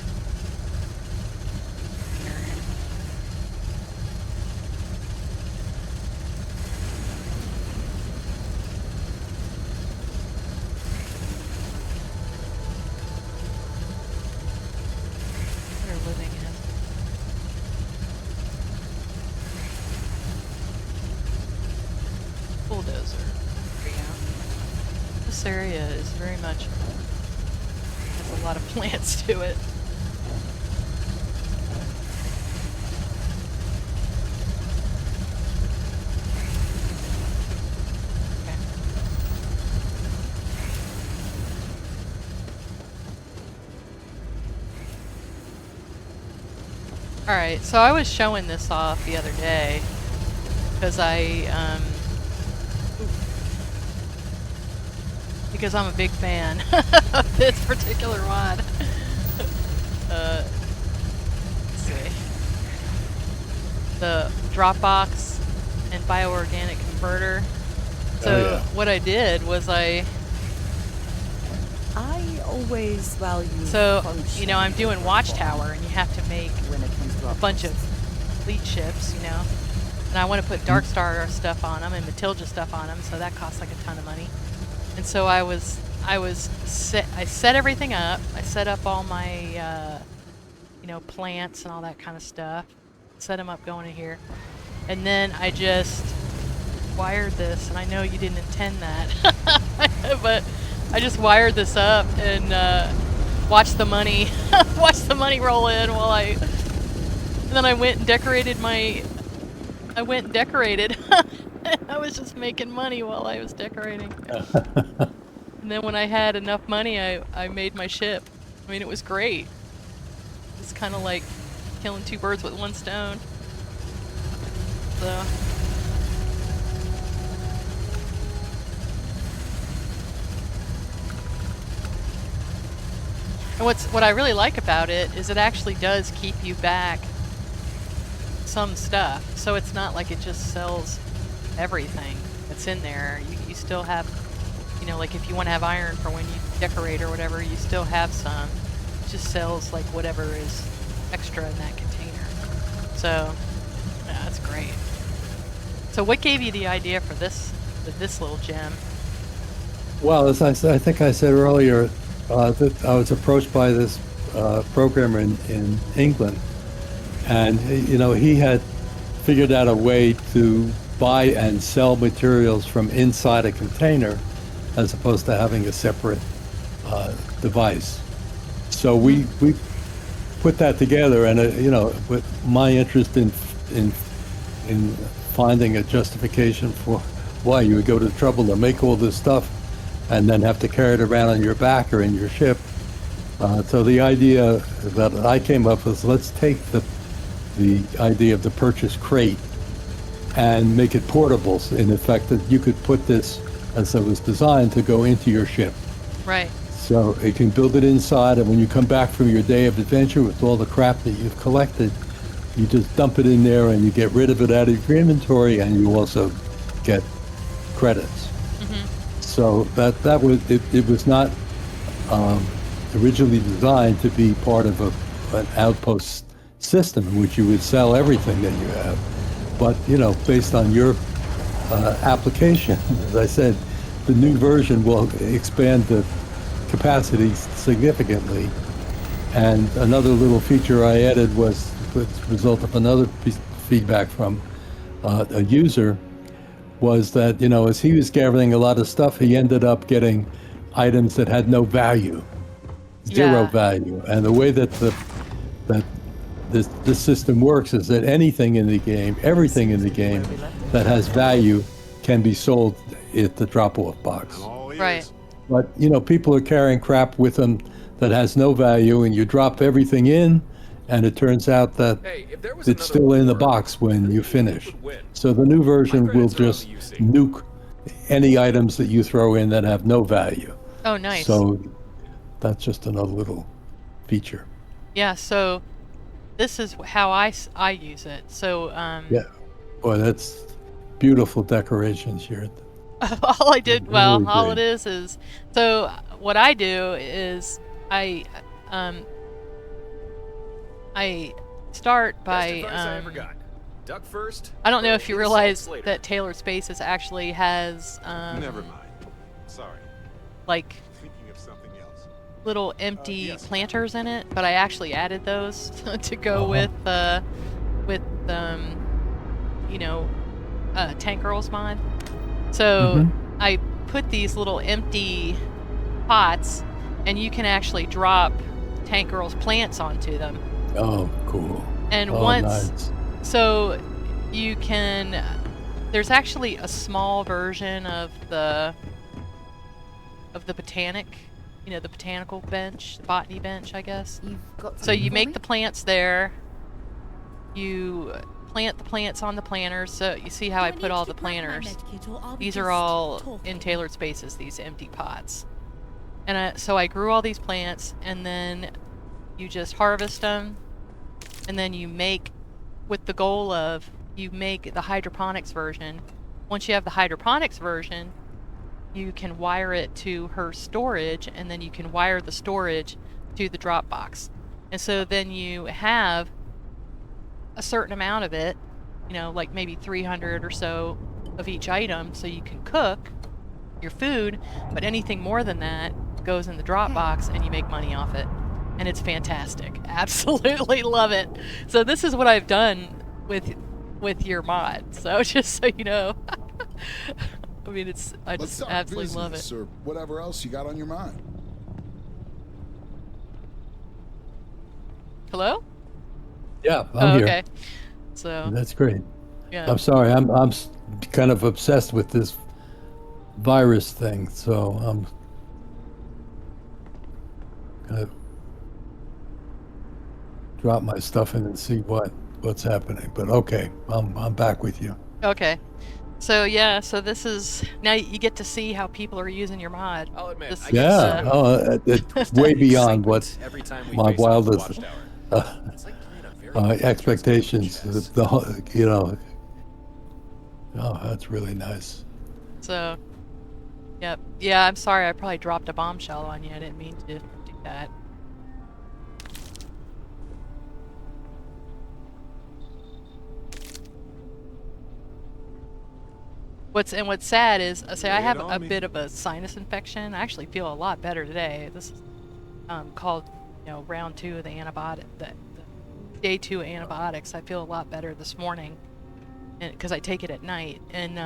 They're living in. Bulldozer. There you go. This area is very much has a lot of plants to it. Okay. Alright, so I was showing this off the other day because because I'm a big fan of this particular mod. Let's see. The Dropbox and bioorganic converter. So what I did was I always value you know, I'm doing Watchtower, and you have to make when it comes to a bunch of fleet ships, you know. And I want to put Darkstar stuff on them and Matilda stuff on them, so that costs like a ton of money. And so I set everything up. I set up all my you know, plants and all that kind of stuff. Set them up going in here. And then I just wired this, and I know you didn't intend that, but I just wired this up and watched the money, watched the money roll in while and then I went and decorated I was just making money while I was decorating. And then when I had enough money, I made my ship. I mean, it was great. It's kind of like killing two birds with one stone. So. And what I really like about it is it actually does keep you back some stuff. So it's not like it just sells everything that's in there. You still have, you know, like if you want to have iron for when you decorate or whatever, you still have some. It just sells like whatever is extra in that container. So, yeah, that's great. So what gave you the idea for this little gem? Well, as I think I said earlier, that I was approached by this programmer in England, and you know, he had figured out a way to buy and sell materials from inside a container, as opposed to having a separate device. So we put that together, and you know, with my interest in finding a justification for why you would go to the trouble to make all this stuff and then have to carry it around on your back or in your ship. So the idea that I came up with, let's take the idea of the purchase crate and make it portable, in effect, that you could put this, as it was designed, to go into your ship. Right. So you can build it inside, and when you come back from your day of adventure with all the crap that you've collected, you just dump it in there and you get rid of it out of your inventory, and you also get credits. Mm-hmm. So that was it was not originally designed to be part of an outpost system in which you would sell everything that you have. But, you know, based on your application, as I said, the new version will expand the capacity significantly. And another little feature I added was the result of another piece of feedback from a user, was that, you know, as he was gathering a lot of stuff, he ended up getting items that had no value, zero value. And the way that this system works is that anything in the game, everything in the game that has value can be sold at the drop-off box. Right. But, you know, people are carrying crap with them that has no value, and you drop everything in, and it turns out that it's still in the box when you finish. So the new version will just nuke any items that you throw in that have no value. Oh, nice. So that's just another little feature. Yeah, so this is how I use it. So, yeah. Boy, that's beautiful decorations here. all I did, well, Really all great. it is, so what I do is I start by, Duck first. I don't know if you realize that Tailored Spaces actually has, Never mind. Sorry. like, Thinking of something else. little empty planters in it, but I actually added those to go with you know, Tank Girls mod. So I put these little empty pots, and you can actually drop Tank Girls plants onto them. Oh, cool. And nice. So you can, there's actually a small version of the botanic, you know, the botanical bench, the botany bench, I guess. So you make the plants there, you plant the plants on the planters. So you see how I put all the planters. These are all in tailored spaces, these empty pots. And so I grew all these plants, and then you just harvest them, and then you make, with the goal of, you make the hydroponics version. Once you have the hydroponics version, you can wire it to her storage, and then you can wire the storage to the Dropbox. And so then you have a certain amount of it, you know, like maybe 300 or so of each item, so you can cook your food, but anything more than that goes in the Dropbox and you make money off it. And it's fantastic. Absolutely love it. So this is what I've done with your mod. So just so you know. I mean, I just absolutely love it. Or whatever else you got on your mind. Hello? Yeah, I'm here. Okay. So That's great. yeah. I'm sorry. I'm kind of obsessed with this virus thing, so I'm gonna drop my stuff in and see what's happening. But okay, I'm back with you. Okay. So yeah, so this is, now you get to see how people are using your mod. I'll admit, This I is, get Yeah, it's way beyond what every time we my face off the wildest watchtower. It's like playing a very expectations. chess. Oh, that's really nice. So, yep. Yeah, I'm sorry. I probably dropped a bombshell on you. I didn't mean to do that. What's sad is, I Lay I it have on a me. bit of a sinus infection. I actually feel a lot better today. This is called, you know, round 2 of the antibiotic, the day 2 antibiotics. I feel a lot better this morning, and because I take it at night. And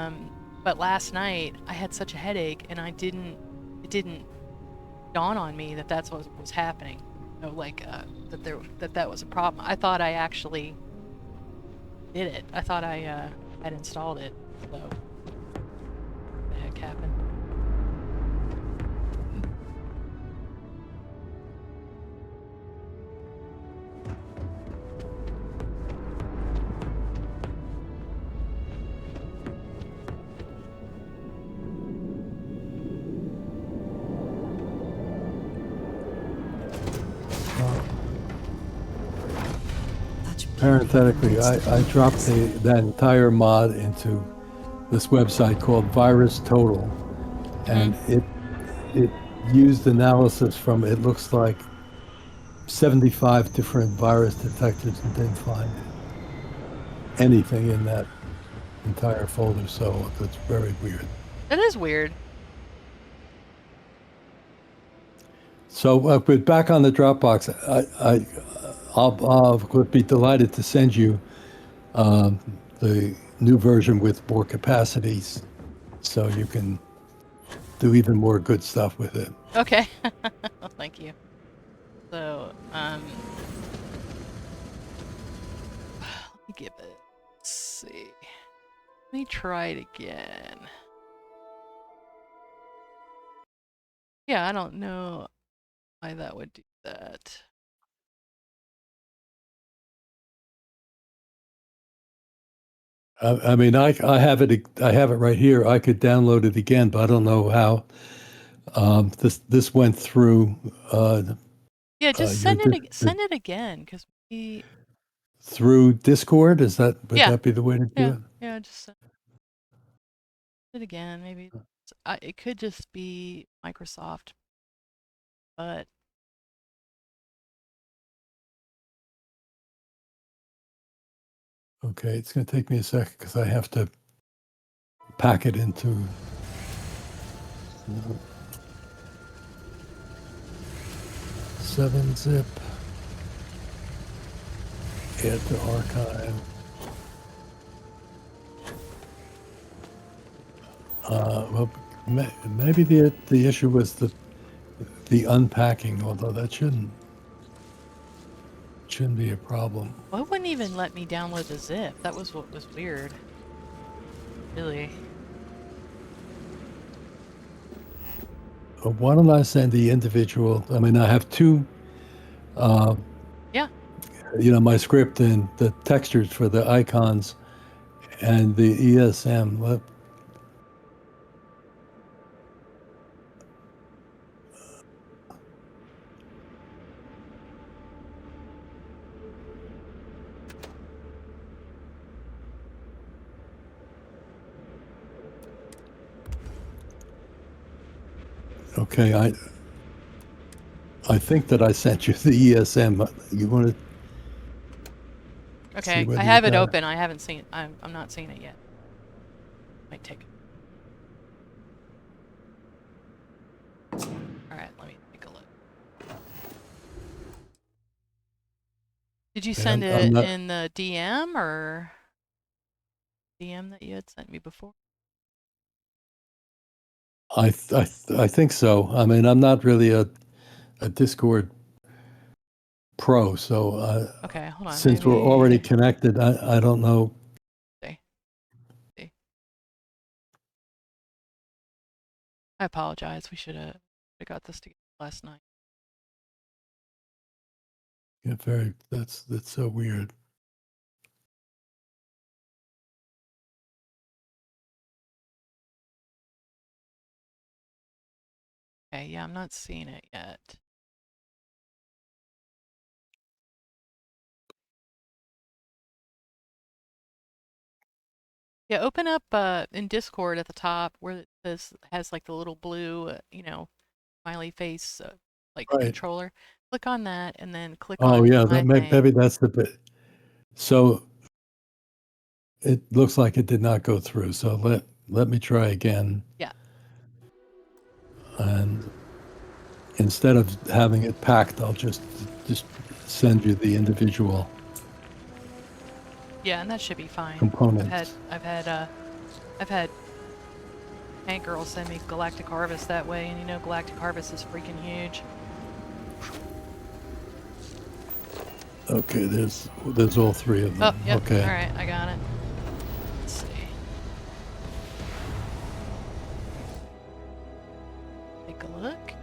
but last night I had such a headache, and it didn't dawn on me that that's what was happening. You know, like that was a problem. I thought I actually did it. I thought I had installed it. So what the heck happened? Parenthetically, I dropped that entire mod into this website called Virus Total, and it used analysis from, it looks like, 75 different virus detectors and didn't find anything in that entire folder. So it's very weird. That is weird. So, but back on the Dropbox, I'll be delighted to send you the new version with more capacities, so you can do even more good stuff with it. Okay. Well, thank you. So, let me give it. Let's see. Let me try it again. Yeah, I don't know why that would do that. I mean, I have it. I have it right here. I could download it again, but I don't know how. This went through. Yeah, just your send it again, because we. through Discord. Would Yeah. that be the way to do it? Yeah, just send it again. Maybe it could just be Microsoft, but Okay, it's going to take me a second because I have to pack it into 7-zip. Add to archive. Well, maybe the issue was the unpacking, although that shouldn't be a problem. well, it wouldn't even let me download the zip. That was what was weird. Really. Why don't I send the individual? I mean, I have two. Yeah. my script and the textures for the icons and the ESM. Okay, I think that I sent you the ESM. You want to? Okay, whether I you have it got it. open. I haven't seen. I'm not seeing it yet. Might take. All right, let me take a look. Did you send I'm it not- in the DM or DM that you had sent me before? I think so. I mean, I'm not really a Discord pro, so Okay, hold on. since we're already Maybe. connected, I don't know. See. I apologize. We should have got this together last night. Yeah, that's so weird. Okay, yeah, I'm not seeing it yet. Yeah, open up in Discord at the top where this has like the little blue, smiley face, like Right. controller. Click on that and then click Oh on yeah, my maybe thing. that's the bit. So it looks like it did not go through. So let me try again. Yeah. And instead of having it packed, I'll just send you the individual Yeah, and that should be fine. components. I've had Tank Girl send me Galactic Harvest that way, and Galactic Harvest is freaking huge. Okay, there's all three of them. Oh, yep. Okay. All right, I got it. Let's see. Take a look.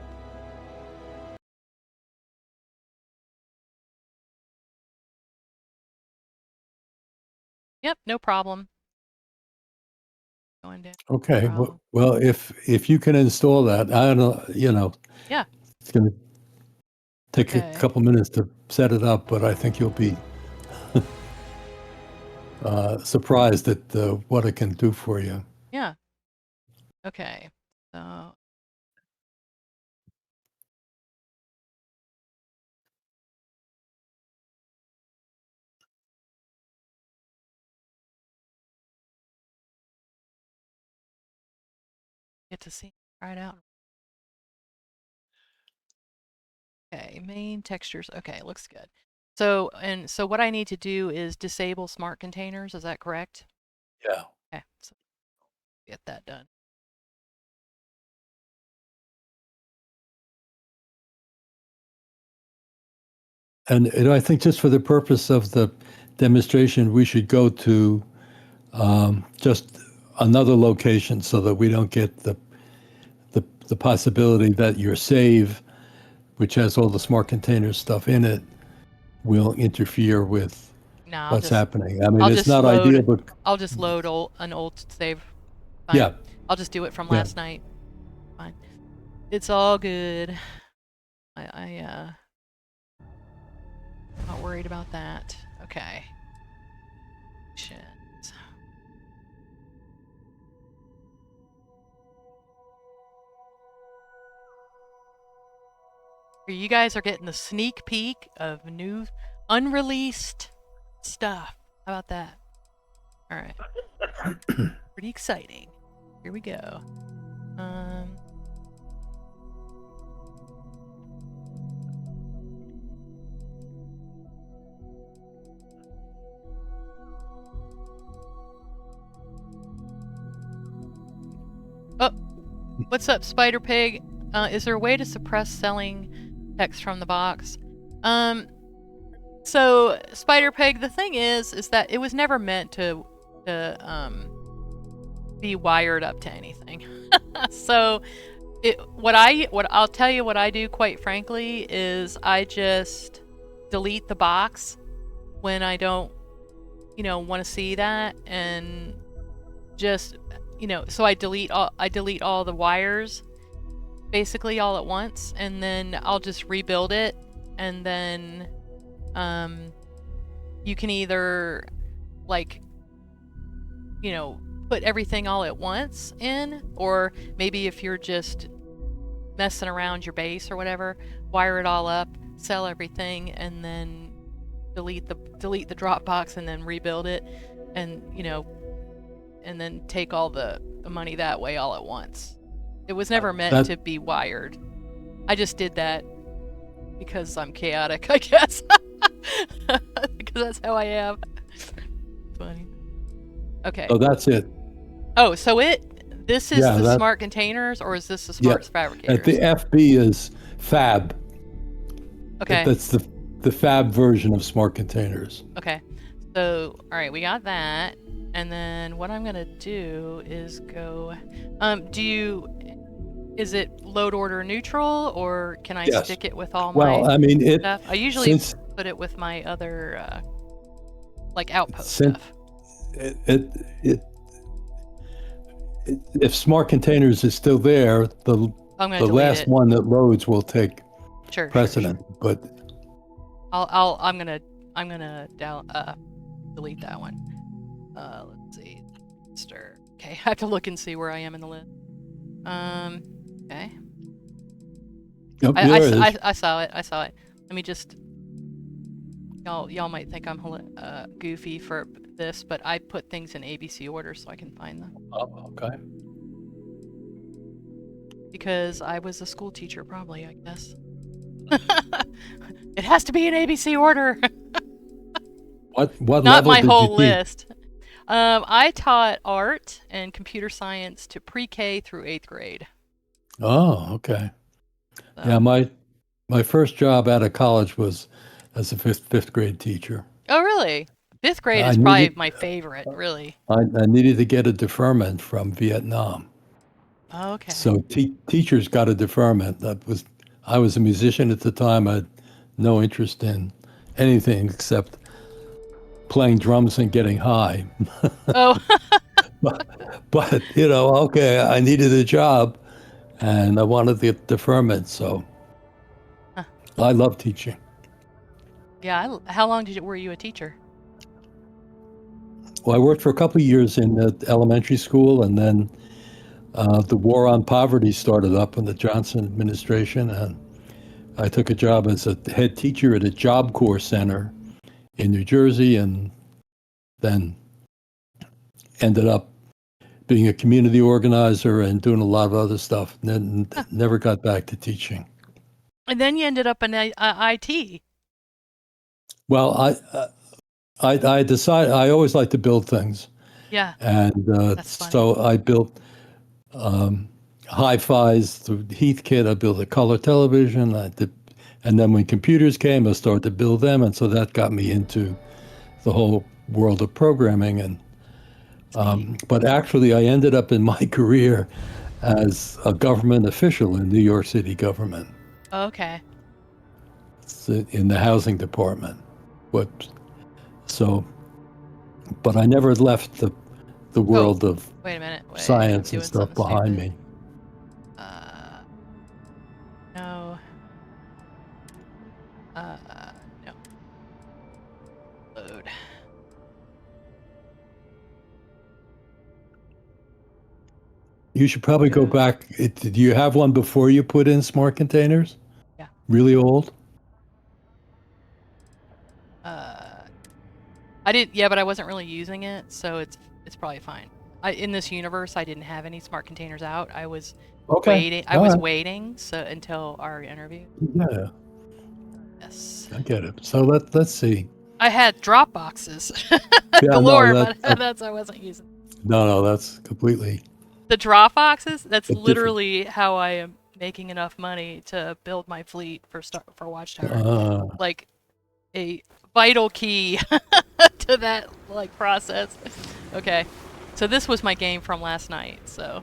Yep, no problem. Going down. Okay. Problem. Well, if you can install that, I don't know, Yeah. it's going to take a Okay. couple minutes to set it up, but I think you'll be surprised at what it can do for you. Yeah. Okay. So get to see, try it out. Okay, main textures. Okay, looks good. So what I need to do is disable smart containers. Is that correct? Yeah. Okay, so get that done. And I think just for the purpose of the demonstration, we should go to just another location so that we don't get the possibility that your save, which has all the smart container stuff in it, will interfere with No, what's happening. I mean, I'll it's just not ideal, load. but I'll just load an old save. Fine. yeah, I'll just do it from Yeah. last night. Fine. It's all good. Not worried about that. Okay. Shit. You guys are getting the sneak peek of new unreleased stuff. How about that? All right. Pretty exciting. Here we go. Oh, what's up, Spider Pig? Is there a way to suppress selling text from the box? So Spider Pig, the thing is that it was never meant to be wired up to anything. So what I'll tell you what I do, quite frankly, is I just delete the box when I don't, want to see that, and just, so I delete all the wires basically all at once, and then I'll just rebuild it, and then you can either like put everything all at once in, or maybe if you're just messing around your base or whatever, wire it all up, sell everything, and then delete the drop box and then rebuild it, and and then take all the money that way all at once. It was never meant to be wired. I just did that because I'm chaotic, I guess. Because that's how I am. Funny. Okay. So that's it. Oh, so this is the that- smart containers, or is this the smart fabricators? And the FB is fab. Okay. That's the fab version of smart containers. Okay. So, all right, we got that. And then what I'm going to do is go... Is it load order neutral, or can I stick it with all my stuff? I usually put it with my other, like, outpost stuff. If smart containers is still there, the last one that loads will take precedent. Sure. But I'm gonna delete that one. Let's see. Okay, I have to look and see where I am in the list. Okay. I saw it. Let me just. Y'all might think I'm goofy for this, but I put things in ABC order so I can find them. Oh, okay. Because I was a school teacher, probably, I guess. It has to be in ABC order. What Not level my did whole you teach? list. I taught art and computer science to pre-K through 8th grade. Oh, okay. So. Yeah, my first job out of college was as a fifth grade teacher. Oh, really? 5th grade is probably my favorite, really. I needed to get a deferment from Vietnam. Okay. So teachers got a deferment. I was a musician at the time. I had no interest in anything except playing drums and getting high. Oh. but okay, I needed a job, and I wanted the deferment, so I love teaching. Yeah. How long were you a teacher? Well, I worked for a couple of years in elementary school, and then the war on poverty started up in the Johnson administration, and I took a job as a head teacher at a Job Corps center in New Jersey, and then ended up being a community organizer and doing a lot of other stuff. And then never got back to teaching. And then you ended up in IT. Well, I decided I always like to build things. Yeah. And so I built hi-fis through Heathkit. I built a color television. And then when computers came, I started to build them. And so that got me into the whole world of programming. And but actually, I ended up in my career as a government official in New York City government. Okay. In the housing department. But I never left the world of science and stuff behind me. No. No. Load. You should probably go back. Did you have one before you put in smart containers? Yeah. Really old? I did, yeah, but I wasn't really using it, so it's probably fine. In this universe, I didn't have any smart containers out. I was waiting. I was waiting until our interview. Yeah. Yes. I get it. So let's see. I had drop boxes galore, but that's I wasn't using. No, that's completely. The drop boxes. That's literally how I am making enough money to build my fleet for Watchtower. Like a vital key to that process. Okay, so this was my game from last night. So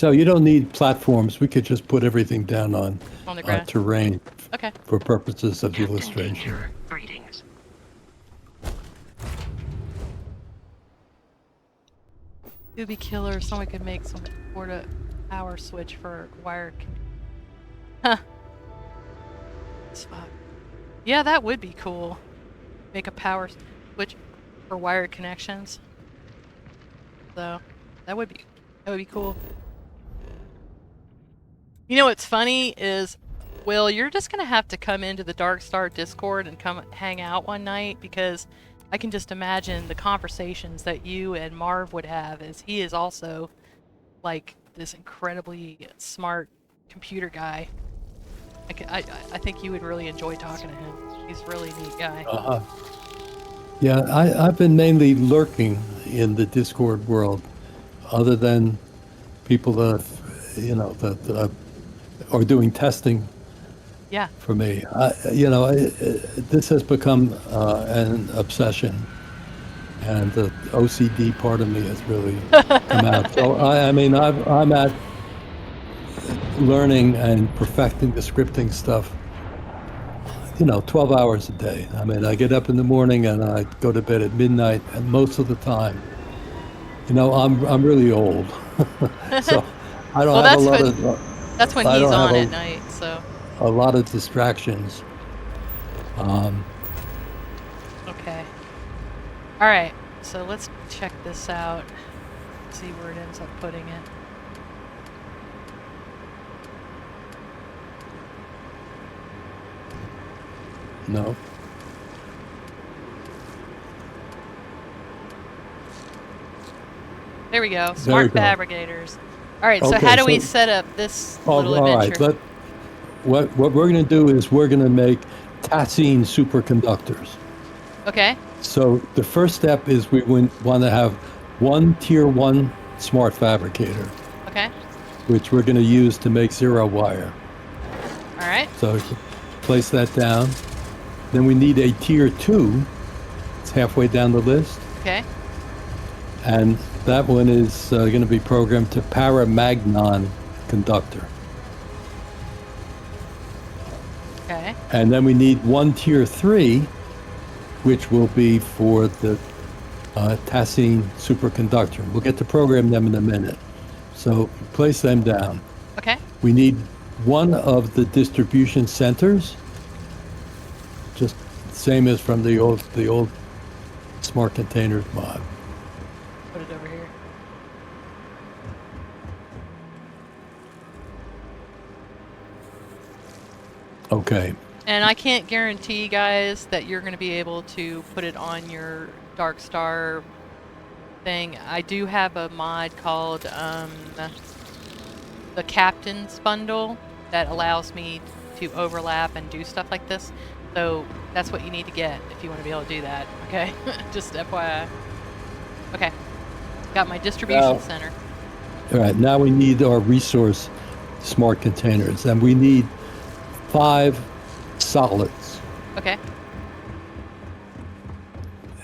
you don't need platforms. We could just put everything down on the ground. terrain. Okay. for purposes of illustration. Greetings. It would be killer if someone could make some sort of power switch for wired. Huh. Fuck. Yeah, that would be cool. Make a power switch for wired connections. So that would be cool. You know what's funny is, Will, you're just gonna have to come into the Dark Star Discord and come hang out one night, because I can just imagine the conversations that you and Marv would have, as he is also like this incredibly smart computer guy. I think you would really enjoy talking to him. He's a really neat guy. Uh-huh. Yeah, I've been mainly lurking in the Discord world, other than people that, that are doing testing Yeah. for me. This has become an obsession, and the OCD part of me has really come out. So I'm at learning and perfecting the scripting stuff. 12 hours a day. I mean, I get up in the morning and I go to bed at midnight, and most of the time, I'm really old, so I don't Well, have a that's lot when of that's when I he's don't have on at night. So a lot of distractions. okay. All right. So let's check this out. See where it ends up putting it. No. There we go. There Smart we go. fabricators. All right. So Okay, how do we so- set up this Oh, little all right. adventure? What we're going to do is we're going to make tacine superconductors. Okay. So the first step is we want to have one tier 1 smart fabricator, Okay. which we're going to use to make zero wire. All right. So place that down. Then we need a tier 2. It's halfway down the list. Okay. And that one is going to be programmed to paramagnon conductor. Okay. And then we need one tier 3, which will be for the tacine superconductor. We'll get to program them in a minute. So place them down. Okay. We need one of the distribution centers, just same as from the old smart containers mod. Put it over here. Okay. And I can't guarantee, guys, that you're going to be able to put it on your Dark Star thing. I do have a mod called the Captain's Bundle that allows me to overlap and do stuff like this. So that's what you need to get if you want to be able to do that. Okay, just FYI. Okay, got my distribution center. All right. Now we need our resource smart containers, and we need 5 solids. Okay,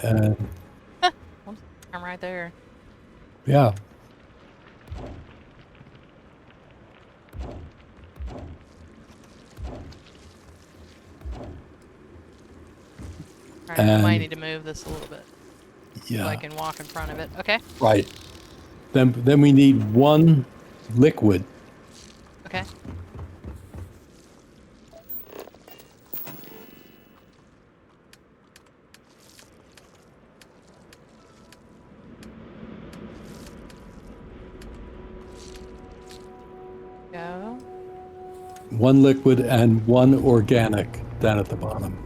And I'm right there. yeah. All right, I might And- need to move this a little bit Yeah. so I can walk in front of it. Okay. Right. Then we need 1 liquid. Okay. Go. 1 liquid and 1 organic down at the bottom.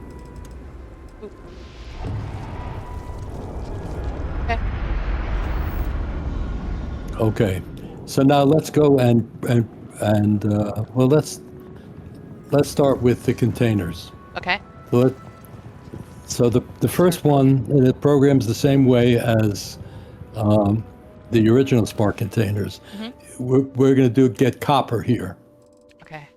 Okay. Okay. So now let's go and well, let's start with the containers. Okay. So the first one, it programs the same way as the original Spark containers. We're going to get copper here. Okay.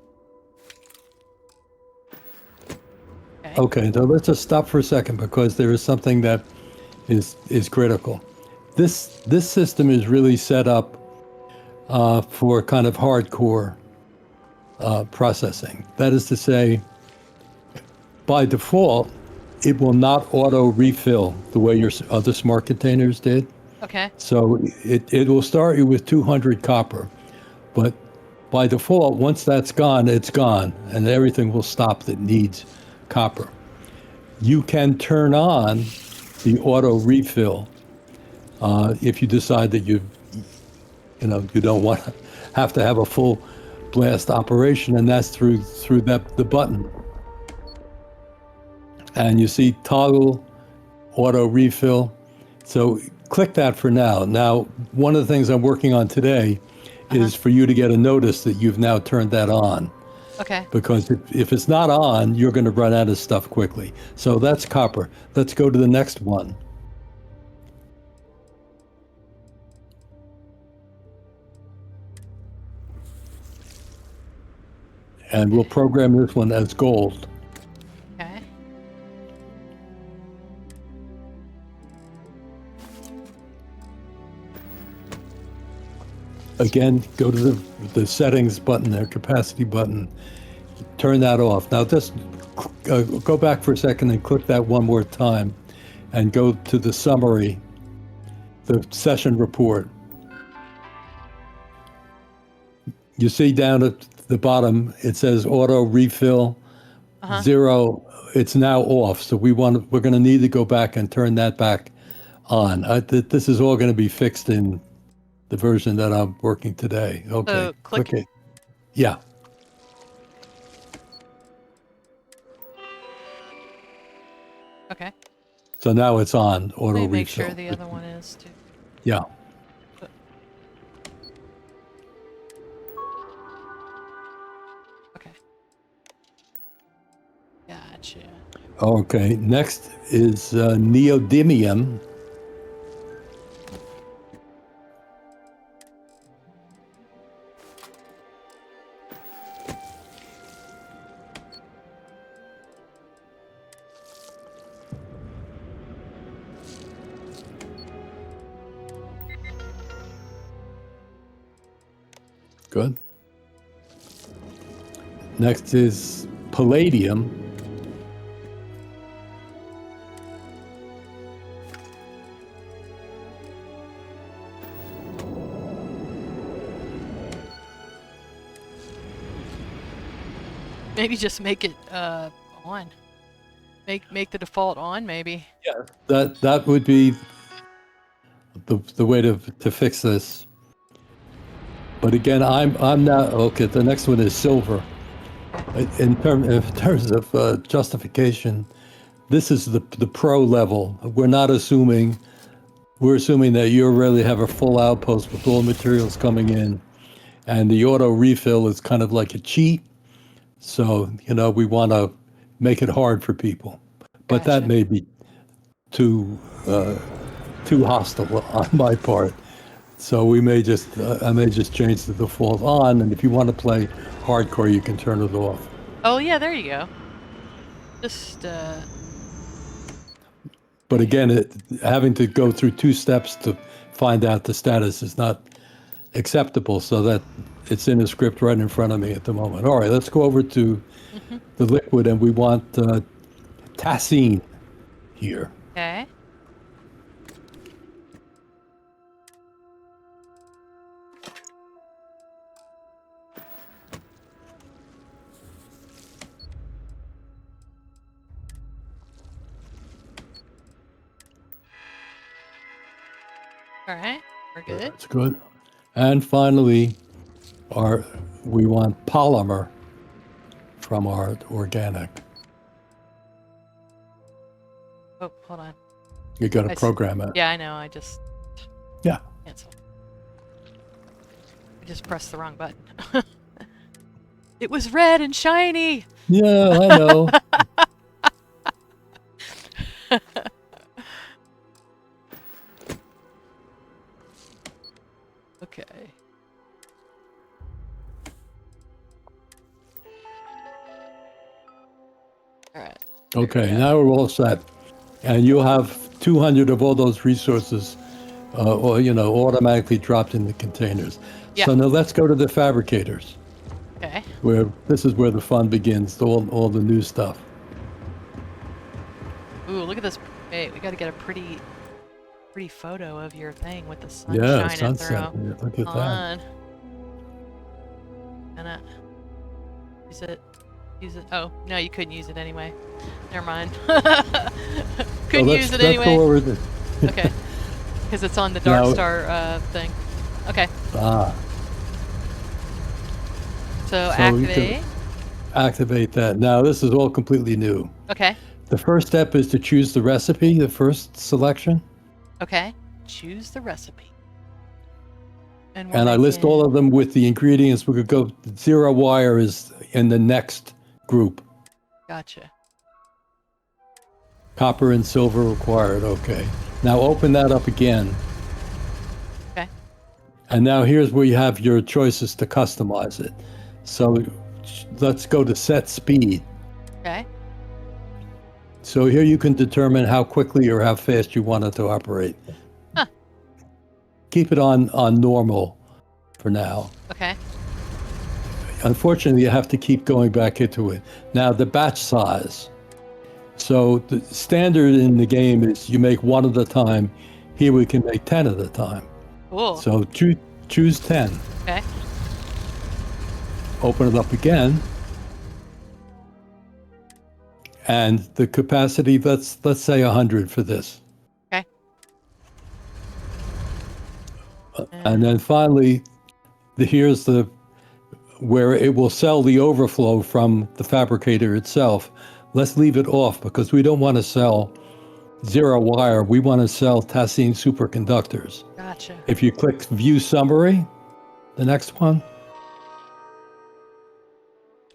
Okay, so let's just stop for a second, because there is something that is critical. This system is really set up for kind of hardcore processing. That is to say, by default, it will not auto refill the way your other smart containers did. Okay. So it will start you with 200 copper, but by default, once that's gone, it's gone, and everything will stop that needs copper. You can turn on the auto refill if you decide that you don't want to have a full blast operation, and that's through the button. And you see toggle auto refill. So click that for now. Now, one of the things I'm working on today is for you to get a notice that you've now turned that on. Okay. Because if it's not on, you're going to run out of stuff quickly. So that's copper. Let's go to the next one. And we'll program this one as gold. Okay. Again, go to the settings button there, capacity button, turn that off. Now just go back for a second and click that one more time and go to the summary, the session report. You see down at the bottom, it says auto refill 0. It's now off. So we're going to need to go back and turn that back on. This is all going to be fixed in the version that I'm working today. Okay. So click it. Yeah. Okay. So now it's on auto Let me refill. make sure the other one is too. Yeah. Okay. Gotcha. Okay. Next is neodymium. Good. Next is palladium. Maybe just make it on. Make the default on, maybe. Yeah. That would be the way to fix this. But again, I'm not okay. The next one is silver. In terms of justification, this is the pro level. We're assuming that you really have a full outpost with all materials coming in, and the auto refill is kind of like a cheat. So we want to make it hard for people, but Gotcha. that may be too hostile on my part. So I may just change the default on, and if you want to play hardcore, you can turn it off. Oh yeah, there you go. Just But again, having to go through 2 steps to find out the status is not acceptable, so that it's in the script right in front of me at the moment. All right, let's go over to the liquid, and we want tacine here. okay. All right, we're good. That's good. And finally, we want polymer from our organic. Oh, hold on. You got I to s- program it. Yeah, I know. I just Yeah. cancel. I just pressed the wrong button. It was red and shiny. Yeah, I know. Okay. All right. Okay, now we're all set. And you'll have 200 of all those resources automatically dropped in the containers. Yeah. So now let's go to the fabricators, Okay. where this is where the fun begins, all the new stuff. look at this. Hey, we got to get a pretty photo of your thing with the sun Yeah, shining sunset. through. Yeah, look at that. On. Gonna use it. Use it. Oh no, you couldn't use it anyway. Never mind. Couldn't use it Let's anyway. go over the. Okay. Because it's on the Dark Now- Star thing. Okay. Ah, So So you can- activate. activate that. Now this is all completely new. Okay. The first step is to choose the recipe, the first selection, Okay. Choose the recipe. And, and I list all of them with the ingredients. We could go. Zero wire is in the next group. Gotcha. Copper and silver required. Okay. Now open that up again. Okay. And now here's where you have your choices to customize it. So let's go to set speed. Okay. So here you can determine how quickly or how fast you want it to operate. Huh. Keep it on normal for now. Okay. Unfortunately, you have to keep going back into it. Now the batch size. So the standard in the game is you make one at a time. Here we can make 10 at a time. Cool. So choose 10. Okay. Open it up again. And the capacity, let's say 100 for this. Okay. And then finally, here's the where it will sell the overflow from the fabricator itself. Let's leave it off because we don't want to sell zero wire. We want to sell tacine superconductors. Gotcha. If you click View Summary, the next one,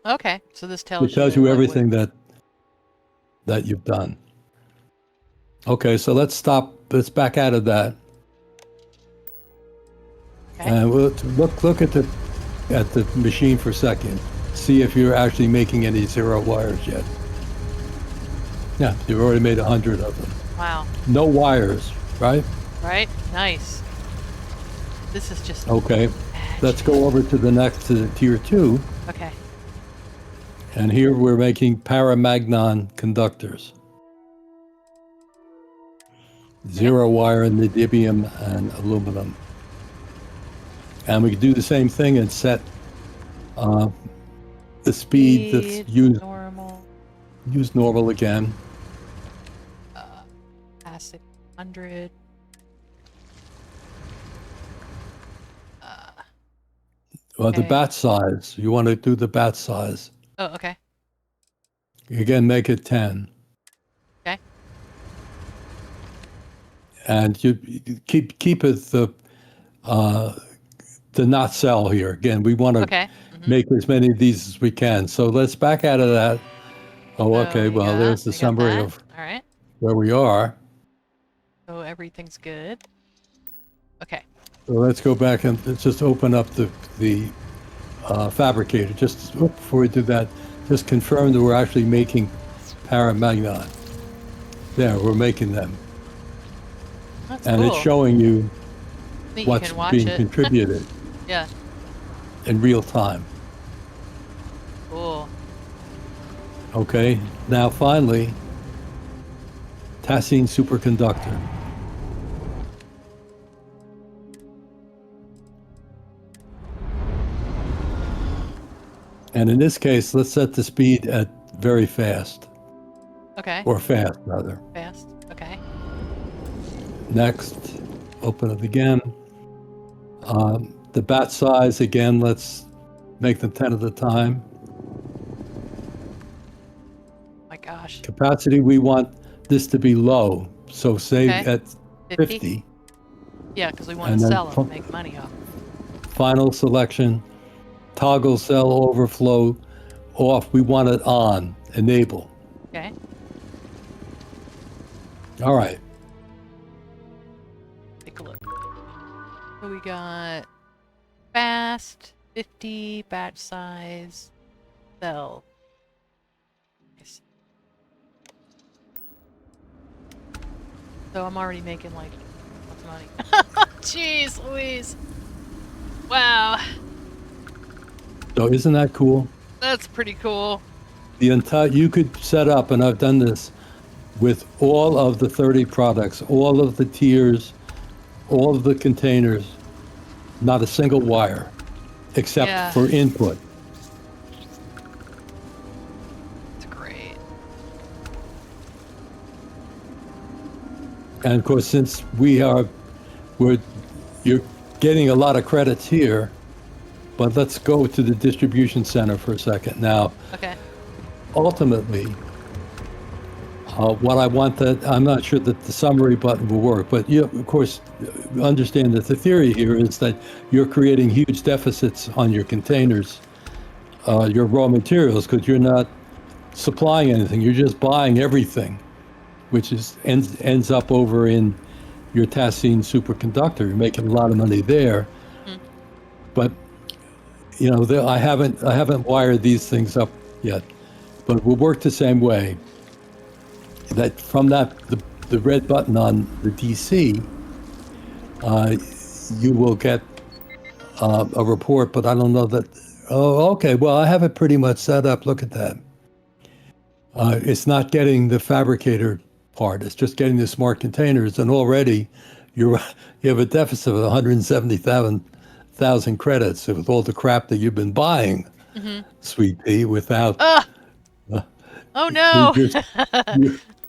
Okay. So this tells it tells you you what- everything that you've done. Okay, so let's stop. Let's back out of that. Okay. And we'll look at the machine for a second. See if you're actually making any zero wires yet. Yeah, you've already made 100 of them. Wow. No wires, right? Right? Nice. This is just Okay. Let's go over to the next, to tier 2. Okay. And here we're making paramagnon conductors. Zero wire niobium and aluminum. And we can do the same thing and set the speed that's used normal. Use normal again. Acid 100. Well, the Okay. batch size. You want to do the batch size. Oh, okay. Again, make it 10. Okay. And you keep it the not sell here. Again, we want to Okay. make as many of these as we can. So let's back out of that. Oh, So okay. we Well, got- there's the we got summary that. of All right. where we are. So everything's good. Okay. So let's go back and let's just open up the fabricator. Just before we do that, just confirm that we're actually making paramagnon. There, we're making them. That's And cool. it's showing you Neat, you what's can watch being it. contributed Yeah. in real time. Cool. Okay, now finally, tacine superconductor. And in this case, let's set the speed at very fast, Okay. or fast rather. Fast. Okay. Next, open it again. The batch size, again, let's make them 10 at a time. My gosh. Capacity, we want this to be low. So say Okay. at 50. Yeah, because we want And to then sell them, make money off. Final selection, toggle cell overflow off. We want it on, enable. Okay. All right. Take a look. So we got fast, 50, batch size, sell. Nice. So I'm already making like lots of money. Jeez Louise. Wow. So isn't that cool? That's pretty cool. The entire, you could set up, and I've done this, with all of the 30 products, all of the tiers, all of the containers, not a single wire, except Yeah. for input. It's great. And of course, since you're getting a lot of credits here, but let's go to the distribution center for a second. Now, Okay. ultimately, what I want I'm not sure that the summary button will work, but you, of course, understand that the theory here is that you're creating huge deficits on your containers, your raw materials, because you're not supplying anything. You're just buying everything, which ends up over in your tacine superconductor. You're making a lot of money there, but I haven't wired these things up yet, but it will work the same way. That from the red button on the DC, you will get a report, but I don't know that. Oh, okay. Well, I have it pretty much set up. Look at that. It's not getting the fabricator part. It's just getting the smart containers, and already you have a deficit of 177,000 credits with all the crap that you've been buying, Sweet Pea, without. Oh no.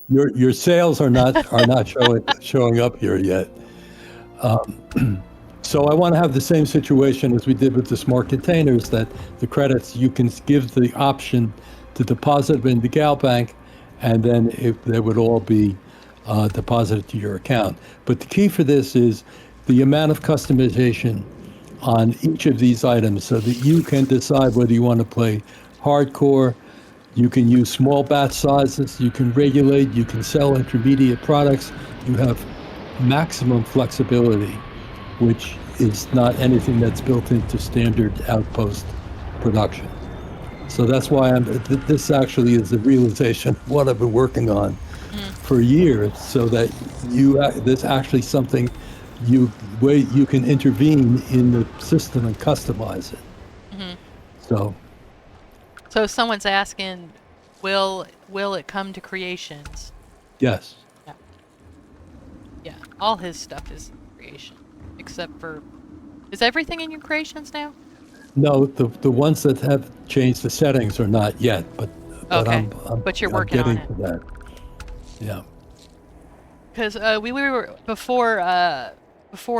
Your sales are not showing up here yet. So I want to have the same situation as we did with the smart containers, that the credits, you can give the option to deposit them in the GalBank, and then they would all be deposited to your account. But the key for this is the amount of customization on each of these items, so that you can decide whether you want to play hardcore. You can use small batch sizes, you can regulate, you can sell intermediate products. You have maximum flexibility, which is not anything that's built into standard outpost production. So that's why this actually is the realization of what I've been working on for years, so that there's actually something where you can intervene in the system and customize it. So someone's asking, will it come to creations? yes. Yeah. All his stuff is creation, except for, is everything in your creations now? No, the ones that have changed the settings are not yet, but Okay. I'm But you're I'm working on getting it. to that. Yeah. Because we were before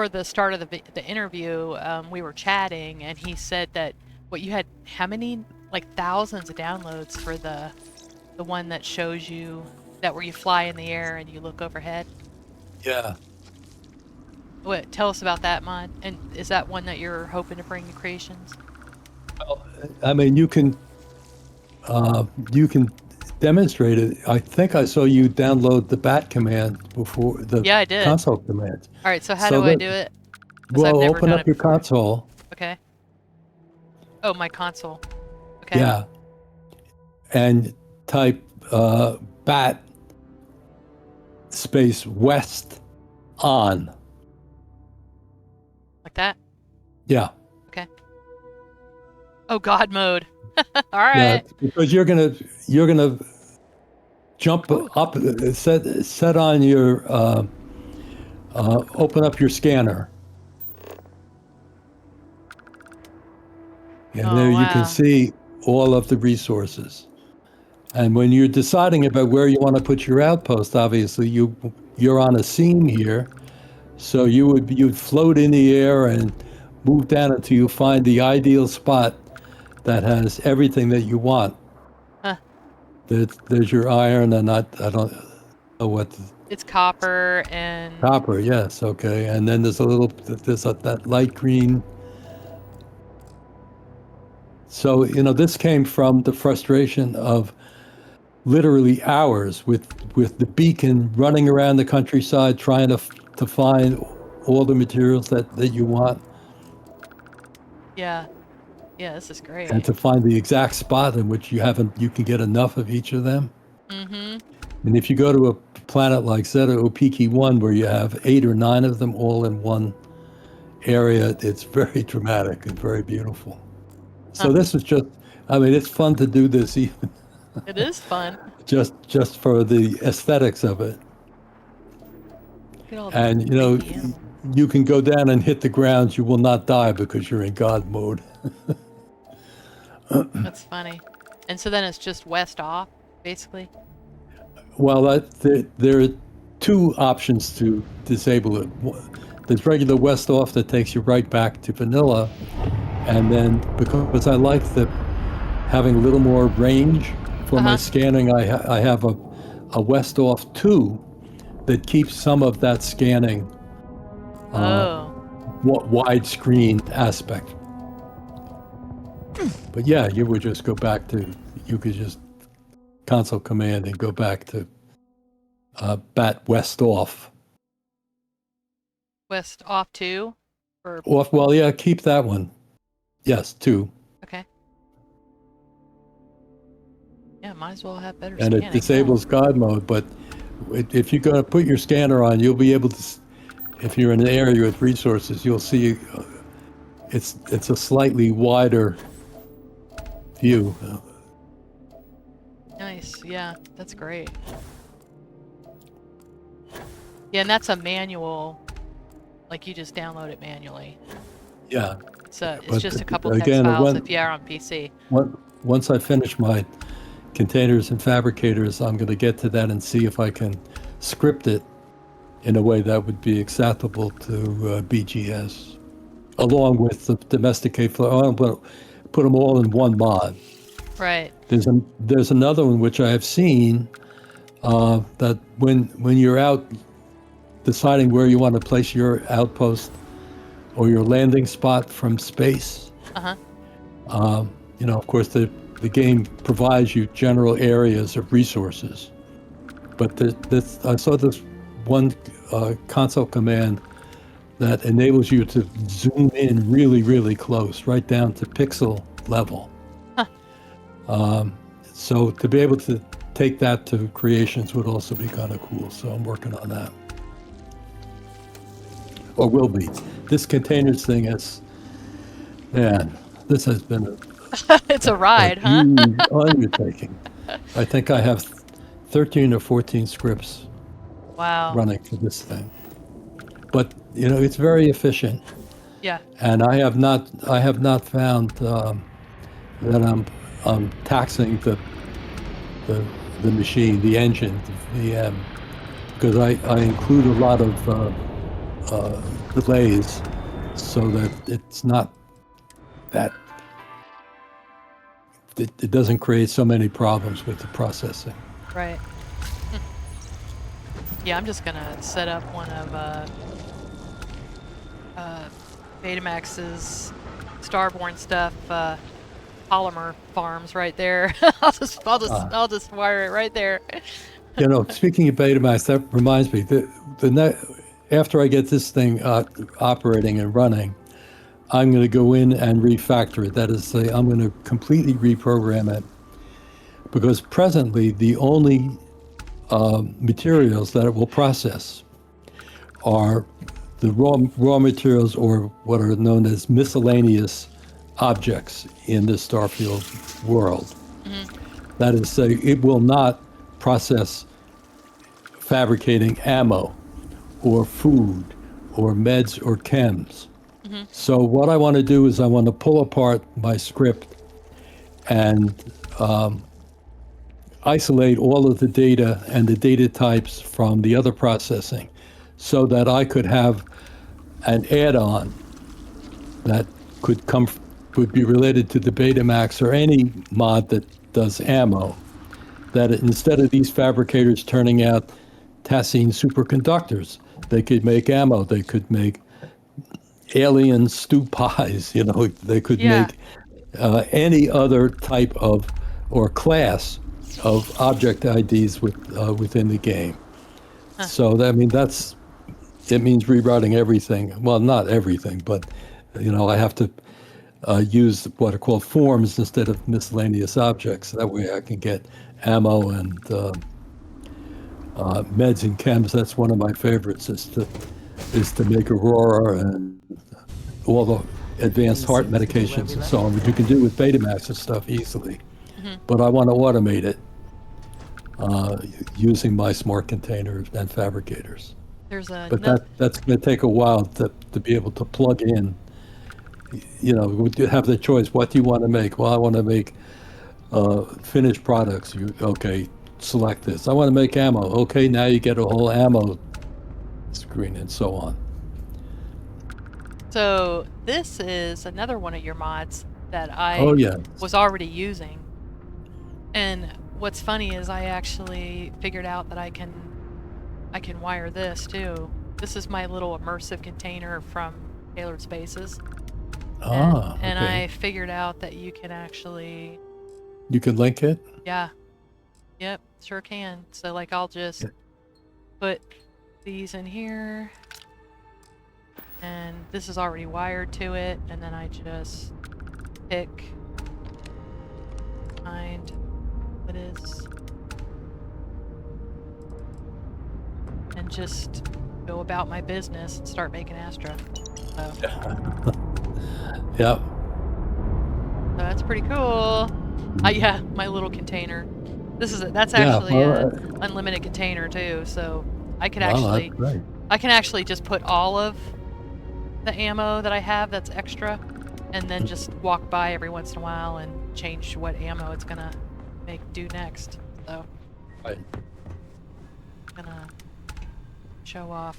the start of the interview, we were chatting, and he said that you had how many, like thousands of downloads for the one that shows you that where you fly in the air and you look overhead. Yeah. What? Tell us about that mod. And is that one that you're hoping to bring to creations? I mean, you can demonstrate it. I think I saw you download the bat command before the Yeah, I did. console command. All right. So how do I do it? 'Cause I've Well, never open done up it your before. console. Okay. Oh, my console. Okay. Yeah. And type bat space west on. Like that. Yeah. Okay. Oh, God mode. All Yeah, right. because you're gonna jump up, set on your open up your scanner, and Oh, there you can wow. see all of the resources. And when you're deciding about where you want to put your outpost, obviously you're on a seam here, so you'd float in the air and move down until you find the ideal spot that has everything that you want. Huh. There's your iron, and I don't know what. It's copper and Copper, yes, okay. And then there's that light green. So, this came from the frustration of literally hours with the beacon running around the countryside trying to find all the materials that you want, yeah. Yeah, this is great. and to find the exact spot in which you can get enough of each of them. Mm-hmm. And if you go to a planet like Zeta Opiki 1, where you have 8 or 9 of them all in one area, it's very dramatic and very beautiful. So this is just, I mean, it's fun to do this even It is fun. just for the aesthetics of it. Look at all the And creepy animals. you can go down and hit the ground. You will not die because you're in God mode. That's funny. And so then it's just west off, basically. Well, there are two options to disable it. There's regular west off that takes you right back to vanilla, and then because I like having a little more range for my scanning, I have a west off 2 that keeps some of that scanning Oh, widescreen aspect. But yeah, you would just go back to, you could just console command and go back to bat west off. west off too? Or Off, well, yeah, keep that one. Yes, 2. okay. Yeah, might as well have better And scanning. it disables God mode, but if you're going to put your scanner on, you'll be able to, if you're in an area with resources, you'll see it's a slightly wider view. Nice. Yeah, that's great. Yeah, and that's a manual. Like you just download it manually. Yeah. It's But just a couple text again, files if you are on PC. Once I finish my containers and fabricators, I'm going to get to that and see if I can script it in a way that would be acceptable to BGS, along with the Domesticate Flora. I'm going to put them all in one mod. Right. There's another one which I have seen that when you're out deciding where you want to place your outpost or your landing spot from space, of course the game provides you general areas of resources, but I saw this one console command that enables you to zoom in really, really close, right down to pixel level. So to be able to take that to creations would also be kind of cool. So I'm working on that. Or will be. This containers thing this has been It's a ride, a huh? huge undertaking. I think I have 13 or 14 scripts Wow. running for this thing. But it's very efficient, Yeah. and I have not found that I'm taxing the machine, the engine, the VM, because I include a lot of delays so that it's not that it doesn't create so many problems with the processing. Right. Yeah, I'm just gonna set up one of Betamax's Starborn stuff polymer farms right there. I'll just wire it right there. Speaking of Betamax, that reminds me, after I get this thing operating and running, I'm going to go in and refactor it. That is to say, I'm going to completely reprogram it, because presently the only materials that it will process are the raw materials, or what are known as miscellaneous objects in the Starfield world. Mm-hmm. That is to say, it will not process fabricating ammo or food or meds or chems. Mm-hmm. So what I want to do is I want to pull apart my script and isolate all of the data and the data types from the other processing, so that I could have an add-on that would be related to the Betamax or any mod that does ammo, that instead of these fabricators turning out tacine superconductors, they could make ammo, they could make alien stew pies, they could make any other type of or class of object IDs within the game. Huh. So it means rewriting everything. Well, not everything, but I have to use what are called forms instead of miscellaneous objects. That way I can get ammo and meds and chems. That's one of my favorites, is to make Aurora and all the advanced heart medications and so on, which you can do with Betamax and stuff easily. but I want to automate it using my smart containers and fabricators. There's But another. that's going to take a while to be able to plug in. You know, you have the choice. What do you want to make? Well, I want to make finished products. Okay, select this. I want to make ammo. Okay, now you get a whole ammo screen and so on. So this is another one of your mods that I Oh yeah. was already using. And what's funny is I actually figured out that I can wire this too. This is my little immersive container from Tailored Spaces. And Okay. I figured out that you can actually, You can link it. yeah, yep, sure can. So like I'll just put these in here, and this is already wired to it, and then I just pick, find what is, and just go about my business and start making Astra. So, Yep. so that's pretty cool. Yeah, my little container. That's Yeah, actually well, a unlimited container too. So I could Wow, actually that's great. I can actually just put all of the ammo that I have that's extra, and then just walk by every once in a while and change what ammo it's gonna do next. So Right. I'm gonna show off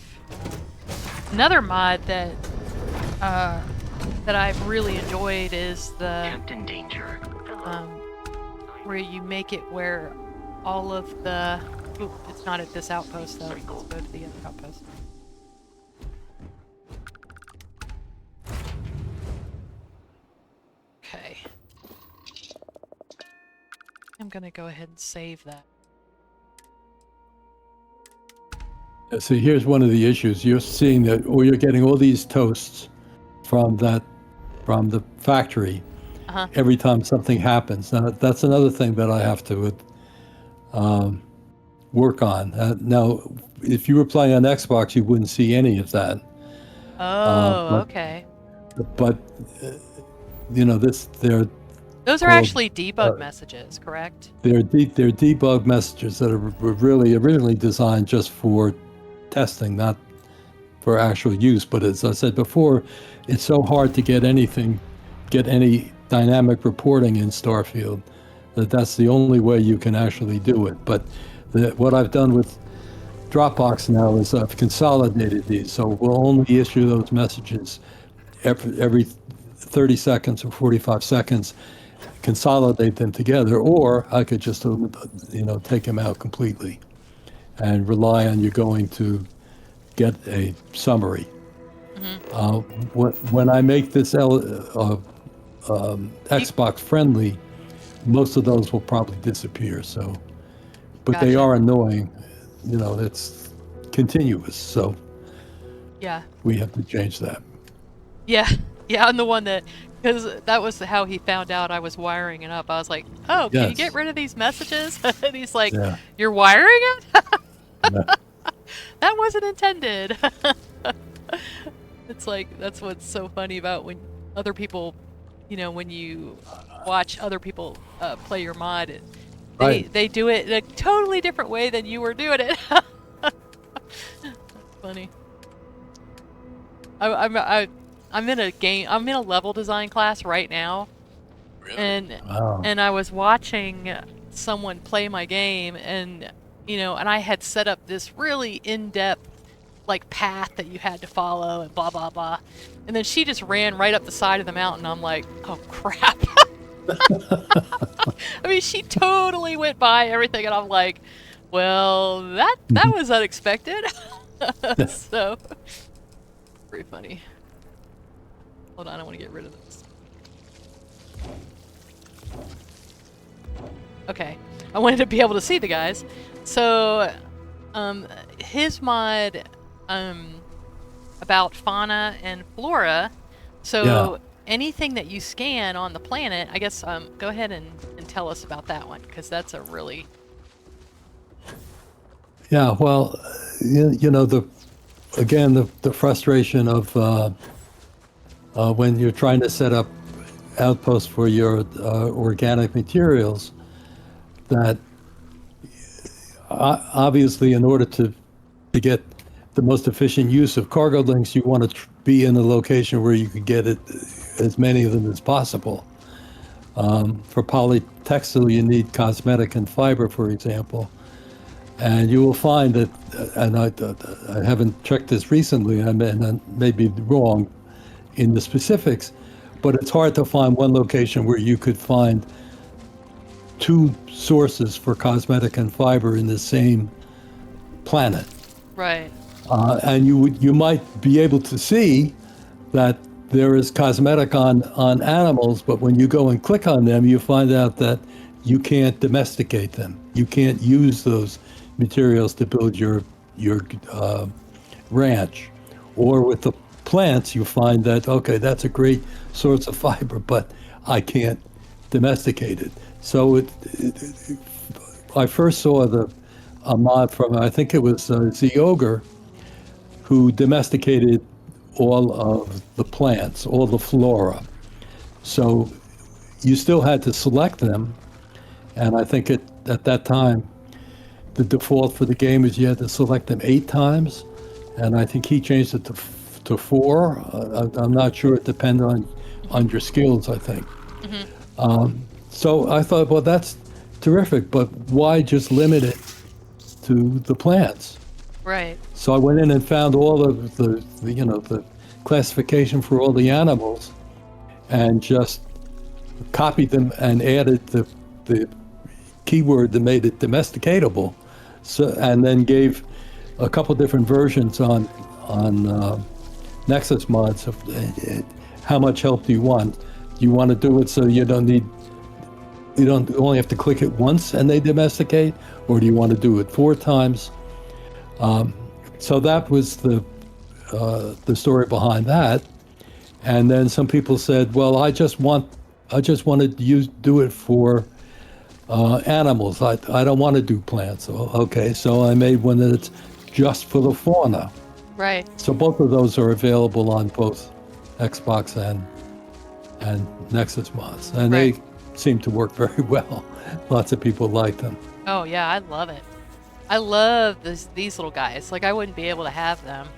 another mod that I've really enjoyed is the Captain Danger. where you make it where all of the it's not at this outpost though. Let's go to the other outpost. Okay. I'm gonna go ahead and save that. See, here's one of the issues. You're seeing that, or you're getting all these toasts from the factory Uh-huh. every time something happens. Now, that's another thing that I have to work on. Now, if you were playing on Xbox, you wouldn't see any of that. Oh, but- okay. But you know, they're Those are called, actually debug messages, correct? they're debug messages that were really originally designed just for testing, not for actual use. But as I said before, it's so hard to get any dynamic reporting in Starfield that's the only way you can actually do it. But what I've done with Dropbox now is I've consolidated these, so we'll only issue those messages every 30 seconds or 45 seconds, consolidate them together, or I could just take them out completely and rely on you going to get a summary. When I make this Xbox friendly, most of those will probably disappear. So, but they Gotcha. are annoying. You know, it's continuous. So Yeah. we have to change that. Yeah. Yeah, I'm the one that, because that was how he found out I was wiring it up. I was like, oh, can you Yes. get rid of these messages? And he's like, Yeah. you're wiring it? Yeah. That wasn't intended. It's like, that's what's so funny about when other people, when you watch other people play your mod, Right. they do it in a totally different way than you were doing it. That's funny. I'm in a level design class right now. Really? Wow. And I was watching someone play my game, and and I had set up this really in-depth like path that you had to follow and blah blah blah, and then she just ran right up the side of the mountain. I'm like, oh crap. I mean, she totally went by everything, and I'm like, well, that was unexpected. So pretty funny. Hold on, I want to get rid of this. Okay, I wanted to be able to see the guys. So, his mod, about fauna and flora. So Yeah. anything that you scan on the planet, I guess, go ahead and tell us about that one, because that's a really... Yeah. Well, the frustration of when you're trying to set up outposts for your organic materials, that obviously in order to get the most efficient use of cargo links, you want to be in a location where you could get it, as many of them as possible. For polytextile, you need cosmetic and fiber, for example. And you will find that, and I haven't checked this recently, I may be wrong in the specifics, but it's hard to find one location where you could find two sources for cosmetic and fiber in the same planet. Right. And you might be able to see that there is cosmetic on animals, but when you go and click on them, you find out that you can't domesticate them. You can't use those materials to build your ranch. Or with the plants, you find that, okay, that's a great source of fiber, but I can't domesticate it. So I first saw a mod from, I think it was Z Ogre, who domesticated all of the plants, all the flora. So you still had to select them, and I think at that time, the default for the game is you had to select them 8 times, and I think he changed it to 4. I'm not sure. It depends on your skills, I think. So I thought, well, that's terrific, but why just limit it to the plants? Right. So I went in and found all of the classification for all the animals, and just copied them and added the keyword that made it domesticatable. So, and then gave a couple different versions on Nexus mods of how much help do you want. Do you want to do it so you don't only have to click it once and they domesticate, or do you want to do it 4 times? So that was the story behind that. And then some people said, well, I just wanted to do it for animals. I don't want to do plants. Okay, so I made one that's just for the fauna. Right. So both of those are available on both Xbox and Nexus mods, and Right. they seem to work very well. Lots of people like them. Oh yeah, I love it. I love these little guys. Like, I wouldn't be able to have them.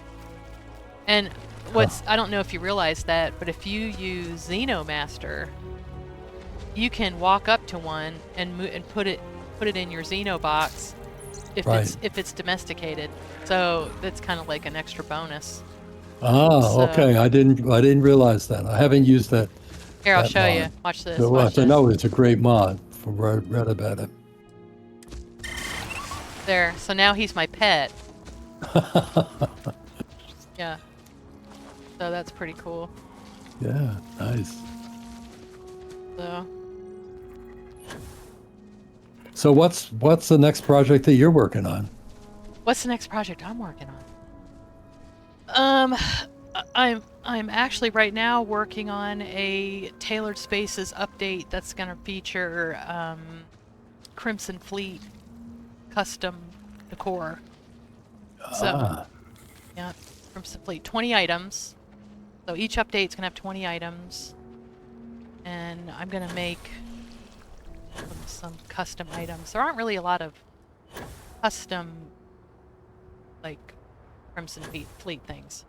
And I don't know if you realize that, but if you use Xenomaster, you can walk up to one and put it in your Xeno box if Right. it's domesticated. So that's kind of like an extra bonus. Ah, okay. I didn't realize that. I haven't used that. Here, I'll that show mod. you. Watch this. So Watch I this. know it's a great mod. From what I read about it. There. So now he's my pet. Yeah. So that's pretty cool. Yeah, nice. So what's the next project that you're working on? What's the next project I'm working on? I'm actually right now working on a Tailored Spaces update that's going to feature Crimson Fleet custom decor. So, yeah, Crimson Fleet, 20 items. So each update's going to have 20 items. And I'm going to make some custom items. There aren't really a lot of custom, like, Crimson Fleet things.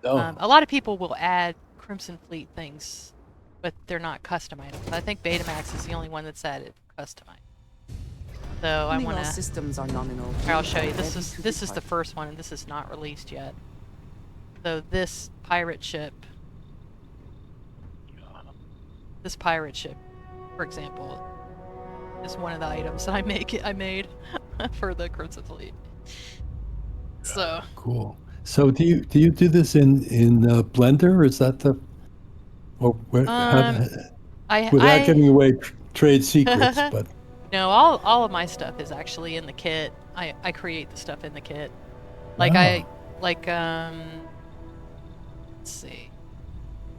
No. A lot of people will add Crimson Fleet things, but they're not custom items. I think Betamax is the only one that's added custom items. So I want to. Systems are nominal. Here, I'll show you. This is the first one, and this is not released yet. So this pirate ship, for example, is one of the items that I made for the Crimson Fleet. So Cool. So do you do this in Blender, or is that the, or where, without giving away trade secrets, but no, all of my stuff is actually in the kit. I create the stuff in the kit. Like let's see,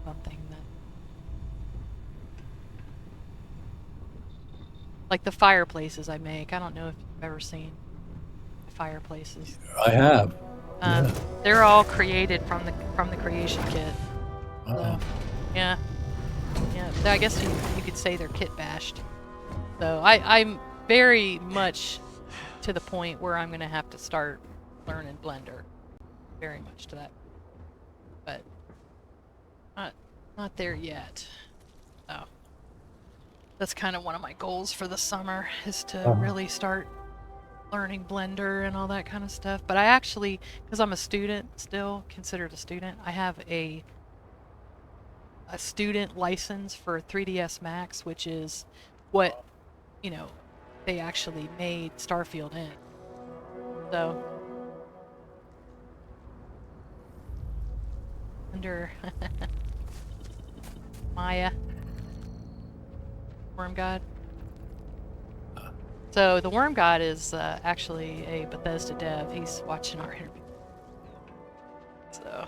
something that, like the fireplaces I make. I don't know if you've ever seen fireplaces. I have. They're all created from the creation kit. So, yeah. I guess you could say they're kit bashed. So I'm very much to the point where I'm gonna have to start learning Blender. Very much to that, but not there yet. So that's kind of one of my goals for the summer, is to really start learning Blender and all that kind of stuff. But I actually, because I'm a student still, considered a student, I have a student license for 3ds Max, which is what, you know, they actually made Starfield in. So under Maya, Worm God. So the Worm God is actually a Bethesda dev. He's watching our interview. So,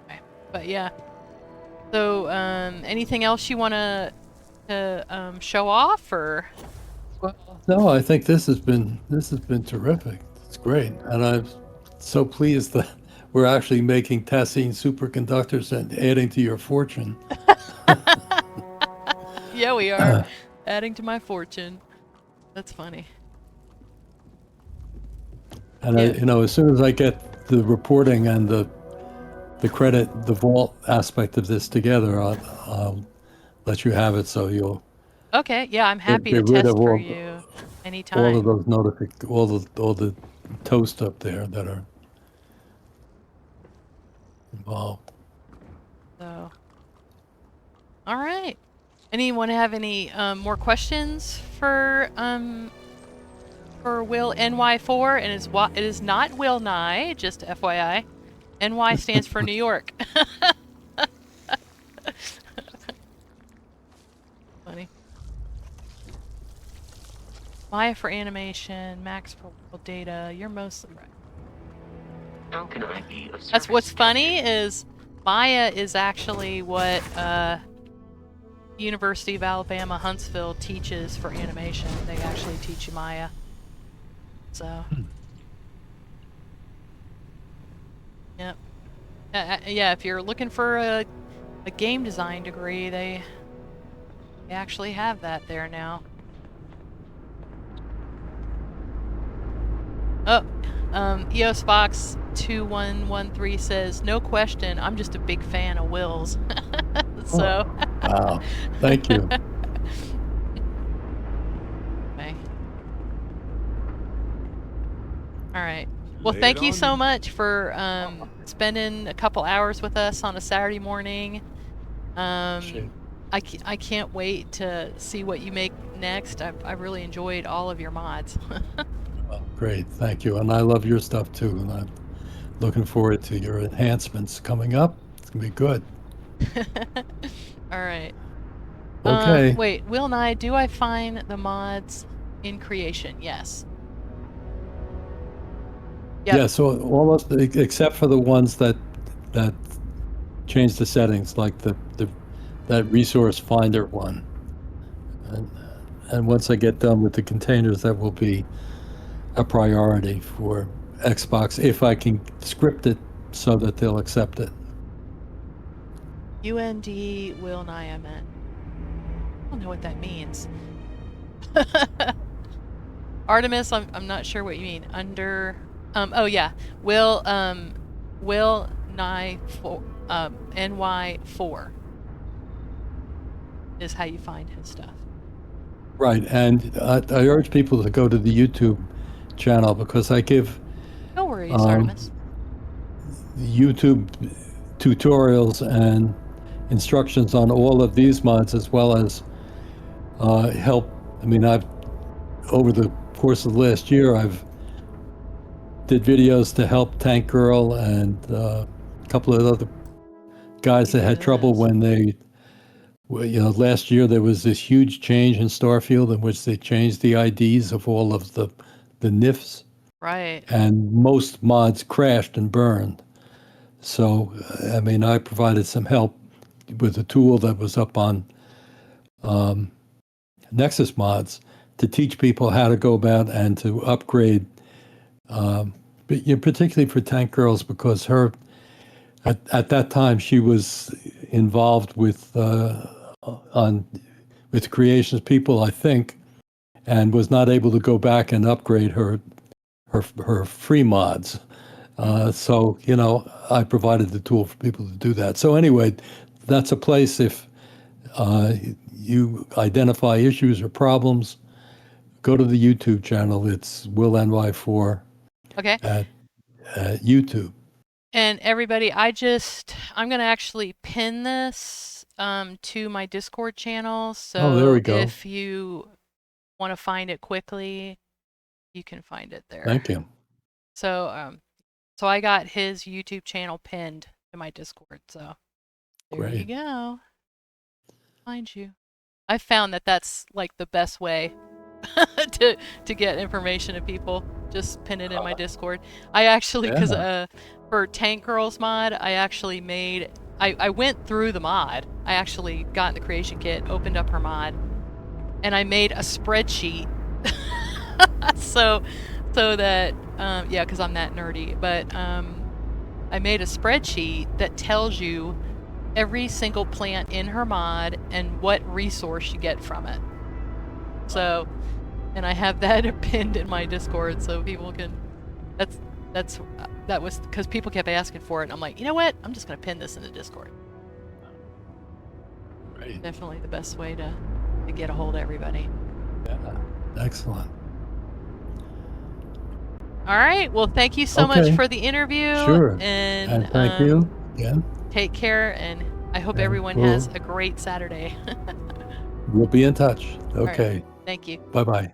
okay. But yeah. So, anything else you want to show off, or? Well, no, I think this has been terrific. It's great, and I'm so pleased that we're actually making Tessine superconductors and adding to your fortune. Yeah, we are adding to my fortune. That's funny. And Yeah. as soon as I get the reporting and the credit, the vault aspect of this together, I'll let you have it. So you'll Okay. Yeah, I'm happy to get rid of test for all you of anytime. those all the toast up there that are involved. So, all right. Anyone have any more questions for Will NY4? And it is not Will Nye, just FYI. NY stands for New York. Funny. Maya for animation, Max for world data. You're mostly right. How can I be of That's what's service, funny Captain? is Maya is actually what University of Alabama Huntsville teaches for animation. They actually teach you Maya. So, yep. Yeah, if you're looking for a game design degree, they actually have that there now. Oh, EOSBox 2113 says, no question, I'm just a big fan of Will's. So. Wow. Thank you. Okay. All right. Well, Lay thank it you on so me. much for spending a couple hours with us on a Saturday morning. Shit. I can't wait to see what you make next. I really enjoyed all of your mods. Oh, great. Thank you. And I love your stuff too. And I'm looking forward to your enhancements coming up. It's going to be good. All right. Okay. Wait, Will and I, do I find the mods in creation? Yes. Yep. Yeah, so all of except for the ones that change the settings, like that resource finder one. And once I get done with the containers, that will be a priority for Xbox if I can script it so that they'll accept it. UND Will and I meant. I don't know what that means. Artemis, I'm not sure what you mean. Under oh yeah. Will Nye for NY4 is how you find his stuff. Right, and I urge people to go to the YouTube channel because I give No worries, Artemis. YouTube tutorials and instructions on all of these mods as well as help. I mean, I've over the course of the last year, I've did videos to help Tank Girl and a couple of other guys that had trouble Yes. when they, last year there was this huge change in Starfield in which they changed the IDs of all of the NIFs, Right. and most mods crashed and burned. So, I mean, I provided some help with a tool that was up on Nexus Mods to teach people how to go about and to upgrade, particularly for Tank Girls, because at that time she was involved with on with Creations people, I think, and was not able to go back and upgrade her free mods. So I provided the tool for people to do that. So anyway, that's a place if you identify issues or problems, go to the YouTube channel. It's Whillny4 Okay. at YouTube. And everybody, I'm going to actually pin this to my Discord channel. So there we go. if you want to find it quickly, you can find it there. Thank you. So so I got his YouTube channel pinned to my Discord. So there you Great. go. Find you. I found that that's like the best way to get information to people. Just pin it in my Discord. I actually, because for Tank Girls mod, I actually made, I went through the mod. I actually got in the creation kit, opened up her mod, and I made a spreadsheet. so that, yeah, because I'm that nerdy, but I made a spreadsheet that tells you every single plant in her mod and what resource you get from it. So, and I have that pinned in my Discord so people can, that was because people kept asking for it, and I'm like, you know what? I'm just going to pin this in the Discord. Great. Definitely the best way to get a hold of everybody. Yeah. Excellent. All right. Well, thank you so much Okay. for the interview. Sure. And thank you. Yeah. take care, and I hope And everyone we'll- has a great Saturday. We'll be in touch. right. Okay. Thank you. Bye-bye.